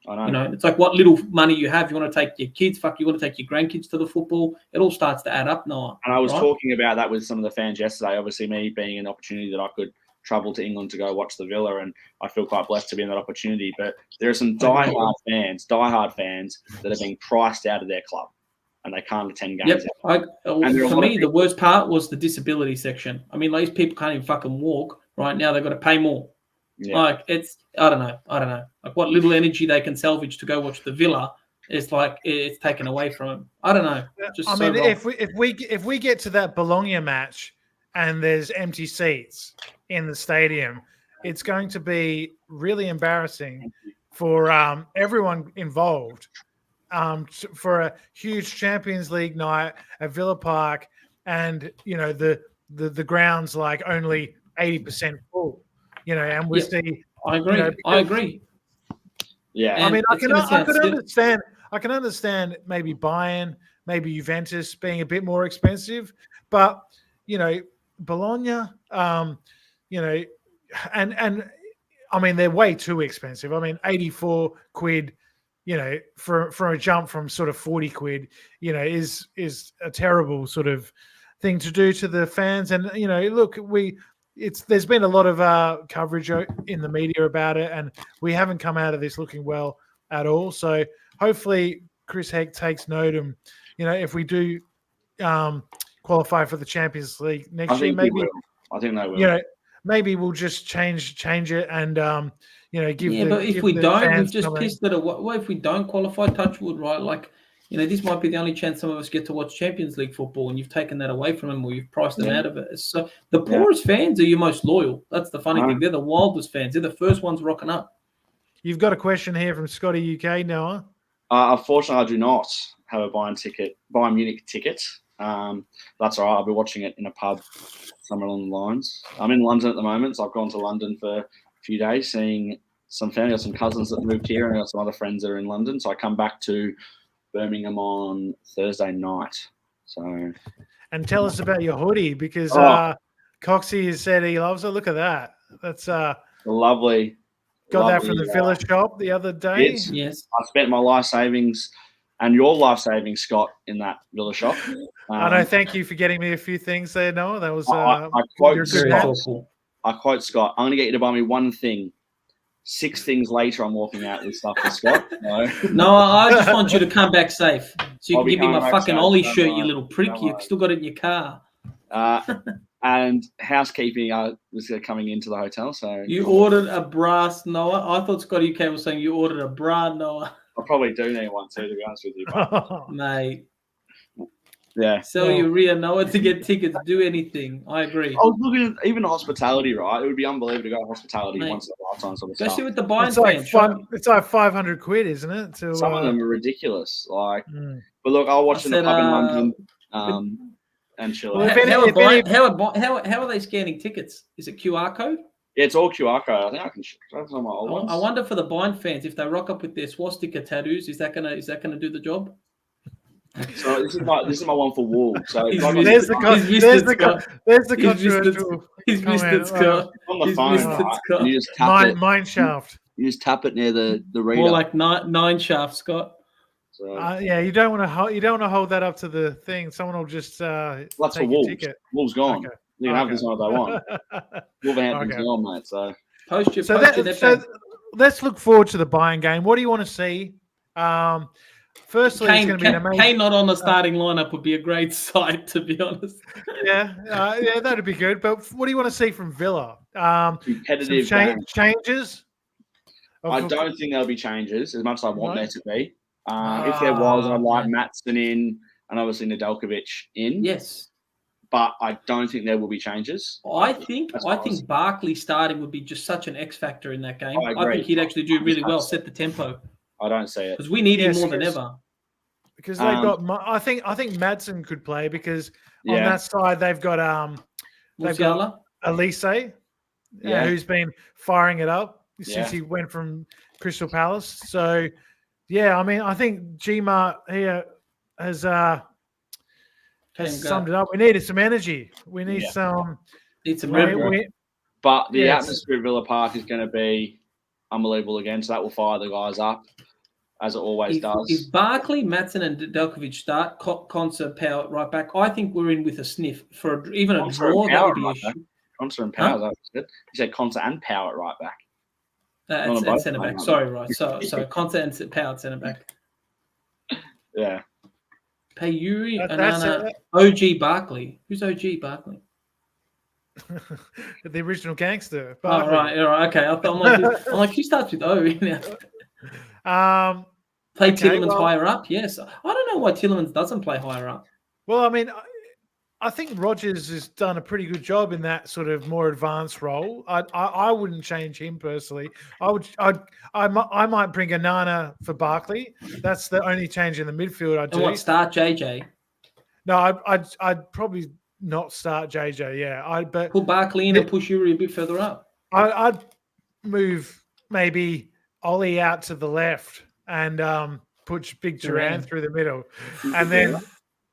Speaker 1: I know.
Speaker 3: It's like what little money you have. You want to take your kids, you want to take your grandkids to the football. It all starts to add up, Noah.
Speaker 1: And I was talking about that with some of the fans yesterday. Obviously, me being an opportunity that I could travel to England to go watch the Villa, and I feel quite blessed to be in that opportunity. But there are some diehard fans that are being priced out of their club, and they can't attend games.
Speaker 3: For me, the worst part was the disability section. These people can't even fucking walk. Right now, they've got to pay more. Yeah. I don't know. What little energy they can salvage to go watch the Villa is it's taken away from them. I don't know.
Speaker 2: If we get to that Bologna match and there's empty seats in the stadium, it's going to be really embarrassing for everyone involved. For a huge Champions League night at Villa Park, and the ground's only 80% full. And we see.
Speaker 3: I agree. I agree.
Speaker 1: Yeah,
Speaker 2: I can understand maybe Bayern, maybe Juventus being a bit more expensive, but Bologna, and they're way too expensive. 84 quid, for a jump from sort of 40 quid, is a terrible sort of thing to do to the fans. And look, there's been a lot of coverage in the media about it, and we haven't come out of this looking well at all. So hopefully Chris Heck takes note, and if we do qualify for the Champions League next year, maybe
Speaker 1: I think they will.
Speaker 2: Maybe we'll just change it and give.
Speaker 3: Yeah, but if we don't, we've just pissed it away. What if we don't qualify? Touch wood, right? This might be the only chance some of us get to watch Champions League football, and you've taken that away from them, or you've priced them out of it. So the poorest fans are your most loyal. That's the funny thing. They're the wildest fans. They're the first ones rocking up.
Speaker 2: You've got a question here from Scotty UK, Noah.
Speaker 1: Unfortunately, I do not have a Bayern Munich ticket. That's all right. I'll be watching it in a pub somewhere along the lines. I'm in London at the moment, so I've gone to London for a few days, seeing some family. I've got some cousins that moved here, and I've got some other friends that are in London. So I come back to Birmingham on Thursday night.
Speaker 2: And tell us about your hoodie, because Coxie has said he loves it. Look at that. That's
Speaker 1: lovely.
Speaker 2: Got that from the Villa shop the other day.
Speaker 3: Yes.
Speaker 1: I spent my life savings and your life savings, Scott, in that Villa shop.
Speaker 2: I know. Thank you for getting me a few things there, Noah. That was
Speaker 1: I quote Scott. I'm going to get you to buy me one thing. 6 things later, I'm walking out with stuff for Scott.
Speaker 3: No, I just want you to come back safe. So you can give me my fucking Ollie shirt, you little prick. You've still got it in your car.
Speaker 1: And housekeeping was coming into the hotel. So
Speaker 3: you ordered a brass, Noah. I thought Scotty UK was saying you ordered a bra, Noah.
Speaker 1: I probably do need one too, to be honest with you.
Speaker 3: Mate.
Speaker 1: Yeah.
Speaker 3: Sell your rear, Noah, to get tickets. Do anything. I agree.
Speaker 1: I was looking at even hospitality, right? It would be unbelievable to go to hospitality once in a lifetime sort of
Speaker 3: Especially
Speaker 1: stuff.
Speaker 3: with the Bayern fans.
Speaker 2: It's like 500 quid, isn't it?
Speaker 1: Some of them are ridiculous. But look, I'll watch in the pub in London and chill out.
Speaker 3: How are they scanning tickets? Is it QR code?
Speaker 1: Yeah, it's all QR code. I think I can show some of my old ones.
Speaker 3: I wonder for the Bayern fans, if they rock up with their swastika tattoos, is that gonna do the job?
Speaker 1: So this is my one for Wolves. So
Speaker 2: there's the controversial.
Speaker 3: He's missed it, Scott.
Speaker 1: On the phone, you just tap it.
Speaker 2: Mine shaft.
Speaker 1: You just tap it near the reader.
Speaker 3: More like nine shaft, Scott.
Speaker 1: So,
Speaker 2: you don't want to hold that up to the thing. Someone will just
Speaker 1: that's
Speaker 2: take
Speaker 1: for Wolves.
Speaker 2: Ticket.
Speaker 1: Wolves gone. Okay. You can have this one if they want. Wolverhampton's gone, mate. So
Speaker 2: let's look forward to the Bayern game. What do you want to see? Firstly, it's going to be an amazing.
Speaker 3: Kane not on the starting lineup would be a great sight, to be honest.
Speaker 2: Yeah, that'd be good. But what do you want to see from Villa?
Speaker 1: Competitive
Speaker 2: changes.
Speaker 1: I don't think there'll be changes as much as I want there to be. If there was, I'd like Maatsen in. and obviously Nedeljkovic in.
Speaker 3: Yes.
Speaker 1: But I don't think there will be changes.
Speaker 3: I think Barkley starting would be just such an X factor in that game.
Speaker 1: I
Speaker 3: think he'd actually do really well, set the tempo.
Speaker 1: I don't see it
Speaker 3: because we need him more than ever.
Speaker 2: Because they've got, I think Madsen could play because on that side they've got Elise, who's been firing it up since he went from Crystal Palace. So I mean, I think Gmart here has summed it up. We needed some energy. We need some
Speaker 3: rhythm.
Speaker 1: But the atmosphere at Villa Park is going to be unbelievable again. So that will fire the guys up, as it always does.
Speaker 3: If Barkley, Madsen, and Nedeljkovic start, Konsa, Power right back, I think we're in with a sniff for even a draw. That would be a
Speaker 1: Konsa and Power. That was good. You said Konsa and Power at right back.
Speaker 3: And centre back. Sorry, right. So Konsa and Power at centre back.
Speaker 1: Yeah.
Speaker 3: Yuri, Anana, OG Barkley. Who's OG Barkley?
Speaker 2: The original gangster.
Speaker 3: Barkley. All right, okay. I'm like, who starts with O? Play Tielemans higher up? Yes. I don't know why Tielemans doesn't play higher up.
Speaker 2: Well, I mean, I think Rodgers has done a pretty good job in that sort of more advanced role. I wouldn't change him personally. I might bring Anana for Barkley. That's the only change in the midfield I'd do.
Speaker 3: And what, start JJ?
Speaker 2: No, I'd probably not start JJ. Yeah, but
Speaker 3: put Barkley in and push Yuri a bit further up.
Speaker 2: I'd move maybe Ollie out to the left and put Big Duran through the middle, and then.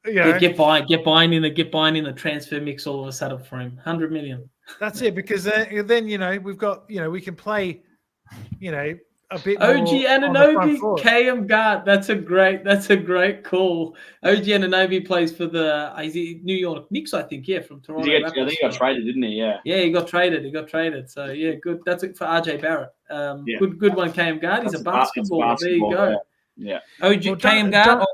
Speaker 3: Get buying in the transfer mix all of a sudden for him. 100 million.
Speaker 2: That's it, because then we've got we can play a bit
Speaker 3: OG
Speaker 2: more
Speaker 3: Anunoby, KM Gart. That's a great call. OG Anunoby plays for the New York Knicks, I think. Yeah, from Toronto.
Speaker 1: I think he got traded, didn't he? Yeah.
Speaker 3: Yeah, he got traded. So yeah, good. That's it for RJ Barrett. Good one, KM Gart. He's a basketballer. There you go.
Speaker 1: Yeah.
Speaker 3: OG KM Gart.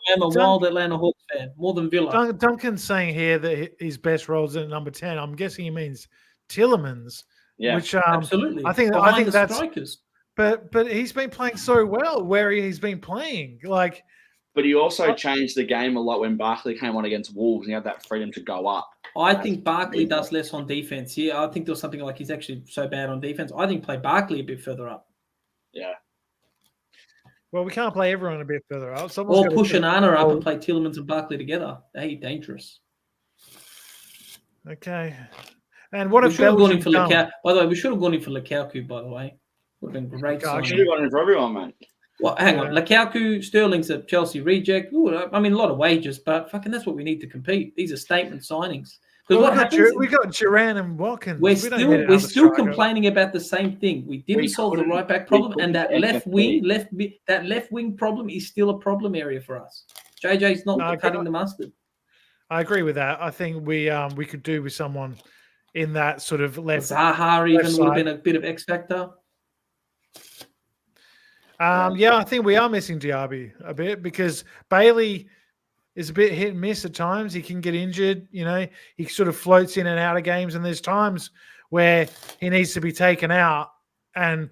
Speaker 3: I'm a wild Atlanta Hawks fan, more than Villa.
Speaker 2: Duncan's saying here that his best role is at number 10. I'm guessing he means Tielemans.
Speaker 1: Yeah,
Speaker 2: which
Speaker 3: absolutely.
Speaker 2: I think that's strikers. But he's been playing so well where he's been playing.
Speaker 1: But he also changed the game a lot when Barkley came on against Wolves and he had that freedom to go up.
Speaker 3: I think Barkley does less on defense. Yeah, I think there was something like he's actually so bad on defense. I think play Barkley a bit further up.
Speaker 1: Yeah.
Speaker 2: Well, we can't play everyone a bit further up.
Speaker 3: Or push Anana up and play Tielemans and Barkley together. Hey, dangerous.
Speaker 2: Okay. And what
Speaker 3: we should have gone in for Lukaku. By the way, we should have gone in for Lukaku, by the way. Would have been great.
Speaker 1: We should have gone in for everyone, man.
Speaker 3: Well, hang on. Lukaku, Sterling's a Chelsea reject. Ooh, I mean, a lot of wages, but fucking that's what we need to compete. These are statement signings.
Speaker 2: Well, we got Duran and Watkins.
Speaker 3: We're still complaining about the same thing. We didn't solve the right back problem, and that left wing problem is still a problem area for us. JJ's not cutting the mustard.
Speaker 2: I agree with that. I think we could do with someone in that sort of left.
Speaker 3: Zaha even would have been a bit of X factor.
Speaker 2: I think we are missing Diaby a bit because Bailey is a bit hit and miss at times. He can get injured. He sort of floats in and out of games, and there's times where he needs to be taken out. And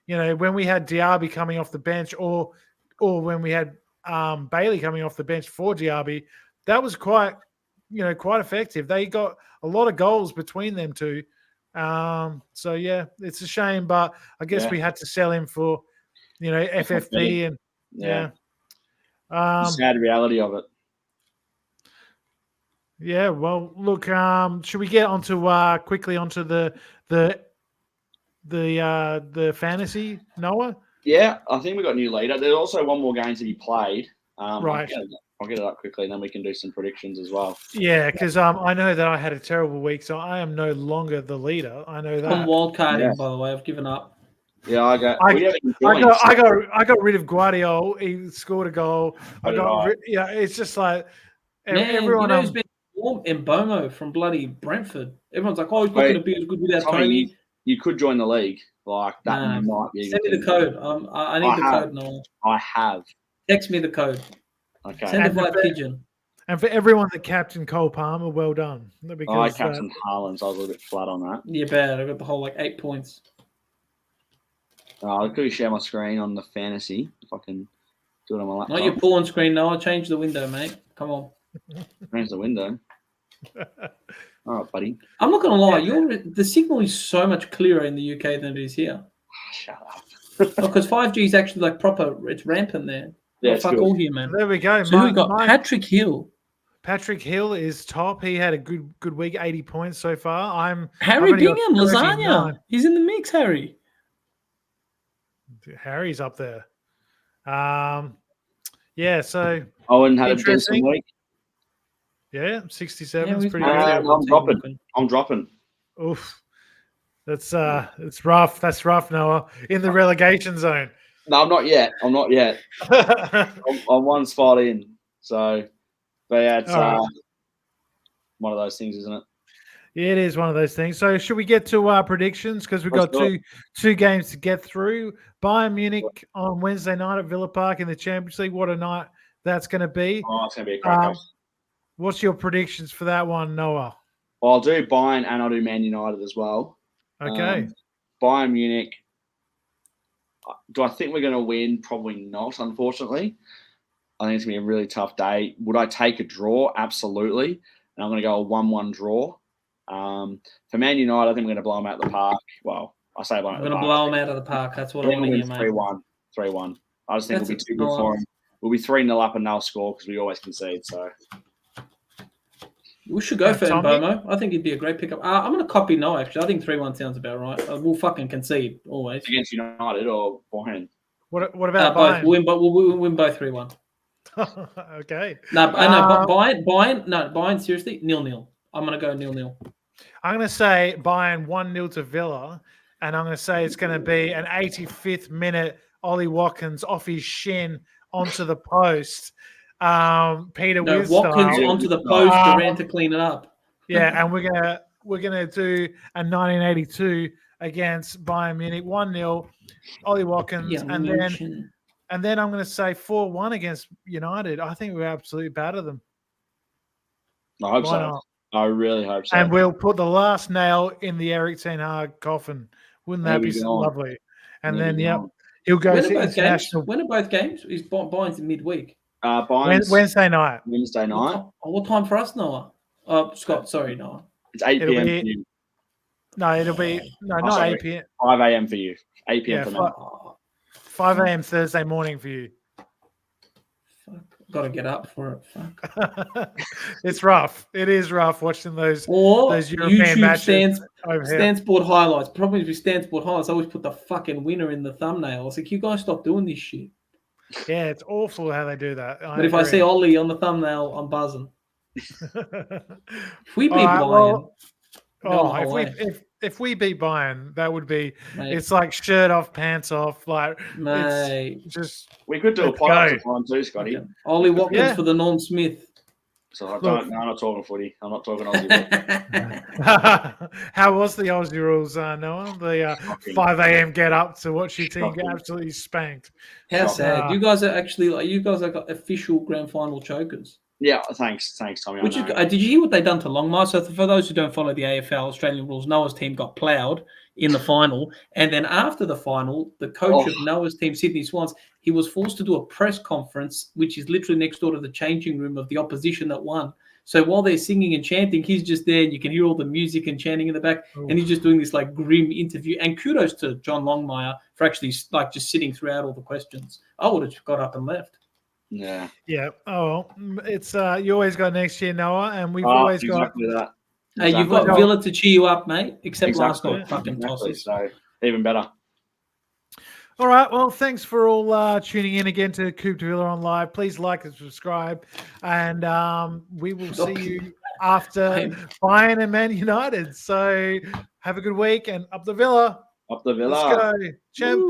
Speaker 2: when we had Diaby coming off the bench, or when we had Bailey coming off the bench for Diaby, that was quite effective. They got a lot of goals between them two. So yeah, it's a shame, but I guess we had to sell him for FFP and
Speaker 1: sad reality of it.
Speaker 2: Yeah, well, look, should we get quickly onto the fantasy, Noah?
Speaker 1: Yeah, I think we got a new leader. There's also one more game to be played.
Speaker 2: Right.
Speaker 1: I'll get it up quickly, and then we can do some predictions as well.
Speaker 2: Yeah, because I know that I had a terrible week, so I am no longer the leader. I know that.
Speaker 3: I'm wildcarding, by the way. I've given up.
Speaker 1: Yeah, I got
Speaker 2: rid of Guardiola. He scored a goal. It's just like everyone
Speaker 3: who's been warm in Bomo from bloody Brentford. Everyone's like, he's not going to be as good without Tony.
Speaker 1: You could join the league. Like that might be.
Speaker 3: Send me the code. I need the code now.
Speaker 1: I have.
Speaker 3: Text me the code.
Speaker 1: Okay.
Speaker 3: Send it by pigeon.
Speaker 2: And for everyone that captained Cole Palmer, well done.
Speaker 1: I captained Haaland, so I was a little bit flat on that.
Speaker 3: Yeah, bad. I got the whole 8 points.
Speaker 1: I'll quickly share my screen on the fantasy if I can do it on my laptop.
Speaker 3: Not your porn screen, no. I'll change the window, mate. Come on.
Speaker 1: Range the window. All right, buddy.
Speaker 3: I'm not going to lie. The signal is so much clearer in the UK than it is here.
Speaker 1: Shut up.
Speaker 3: Because 5G is actually like proper. It's rampant there.
Speaker 1: Yeah,
Speaker 3: fuck all here, man.
Speaker 2: There we go.
Speaker 3: So who we got? Patrick Hill.
Speaker 2: Patrick Hill is top. He had a good week, 80 points so far.
Speaker 3: Harry Bingham, Lasagna. He's in the mix, Harry.
Speaker 2: Harry's up there. Yeah, so
Speaker 1: Owen had a decent week.
Speaker 2: Yeah, 67 is pretty
Speaker 1: good. I'm dropping.
Speaker 2: Oof. That's it's rough. That's rough, Noah. In the relegation zone.
Speaker 1: No, I'm not yet. I'm one spot in. So, but yeah, it's one of those things, isn't it?
Speaker 2: Yeah, it is one of those things. So should we get to predictions? Because we've got two games to get through. Bayern Munich on Wednesday night at Villa Park in the Champions League. What a night that's going to be.
Speaker 1: Oh, it's going to be a cracker.
Speaker 2: What's your predictions for that one, Noah?
Speaker 1: Well, I'll do Bayern and I'll do Man United as well.
Speaker 2: Okay.
Speaker 1: Bayern Munich. Do I think we're going to win? Probably not, unfortunately. I think it's going to be a really tough day. Would I take a draw? Absolutely. And I'm going to go a 1-1 draw. For Man United, I think we're going to blow them out of the park. Well, I say blow them out of the park.
Speaker 3: We're going to blow them out of the park. That's what I want to hear, mate.
Speaker 1: 3-1. I just think it'll be too good for them. We'll be 3-0 up and they'll score because we always concede. So
Speaker 3: we should go for Mbomo. I think it'd be a great pickup. I'm going to copy Noah, actually. I think 3-1 sounds about right. We'll fucking concede always.
Speaker 1: Against United or Bayern?
Speaker 2: What about
Speaker 3: Bayern?
Speaker 2: Bayern?
Speaker 3: We'll win both 3-1.
Speaker 2: Okay.
Speaker 3: Bayern, seriously, 0-0. I'm going to go 0-0.
Speaker 2: I'm going to say Bayern 1-0 to Villa, and I'm going to say it's going to be an 85th minute Ollie Watkins off his shin onto the post. Peter Wiz
Speaker 3: Watkins onto the post, Durant to clean it up.
Speaker 2: Yeah, and we're gonna do a 1982 against Bayern Munich 1-0, Ollie Watkins, and then I'm going to say 4-1 against United. I think we absolutely batter them.
Speaker 1: I hope so. I really hope so.
Speaker 2: And we'll put the last nail in the Eric Ten Hag coffin. Wouldn't that be so lovely? And then, he'll go to international.
Speaker 3: When are both games? Is Bayern's in midweek?
Speaker 2: Wednesday night.
Speaker 1: Wednesday night.
Speaker 3: What time for us, Noah? Scott, sorry, Noah.
Speaker 1: It's 8 p.m. for you.
Speaker 2: No, it'll be not 8 p.m.
Speaker 1: 5 a.m. for you. 8 p.m. for me.
Speaker 2: 5 a.m. Thursday morning for you.
Speaker 3: Got to get up for it. Fuck.
Speaker 2: It's rough. It is rough watching those European
Speaker 3: YouTube
Speaker 2: matches.
Speaker 3: Stan Sport highlights. Problem is with Stan Sport highlights, I always put the fucking winner in the thumbnail. I was like, you guys stop doing this shit.
Speaker 2: Yeah, it's awful how they do that.
Speaker 3: But if I see Ollie on the thumbnail, I'm buzzing. If we beat Bayern,
Speaker 2: if we beat Bayern, that would be. Mate. It's like shirt off, pants off, like
Speaker 3: mate.
Speaker 2: Just
Speaker 1: we could do a podcast time too, Scotty.
Speaker 3: Okay. Ollie Watkins for the Norm Smith.
Speaker 1: So I'm not talking footy. I'm not talking Aussie.
Speaker 2: How was the Aussie rules, Noah? The 5 a.m. get up to watch your team get absolutely spanked.
Speaker 3: How sad! You guys are actually official grand final chokers.
Speaker 1: Yeah, thanks, Tommy.
Speaker 3: Did you hear what they done to Longmire? So for those who don't follow the AFL Australian rules, Noah's team got ploughed in the final, and then after the final, the coach of Noah's team, Sydney Swans, he was forced to do a press conference, which is literally next door to the changing room of the opposition that won. So while they're singing and chanting, he's just there, and you can hear all the music and chanting in the back, and he's just doing this like grim interview. And kudos to John Longmire for actually like just sitting throughout all the questions. I would have got up and left.
Speaker 1: Yeah.
Speaker 2: Oh, it's you always got next year, Noah, and we've always
Speaker 1: exactly got that.
Speaker 3: Hey, you've got Villa to cheer you up, mate. Except last night, fucking tosses.
Speaker 1: So even better.
Speaker 2: All right. Well, thanks for all tuning in again to Coop de Villa on Live. Please like and subscribe, and we will see you after Bayern and Man United. So have a good week and up the Villa.
Speaker 1: Up the Villa.
Speaker 2: Let's go. Champions.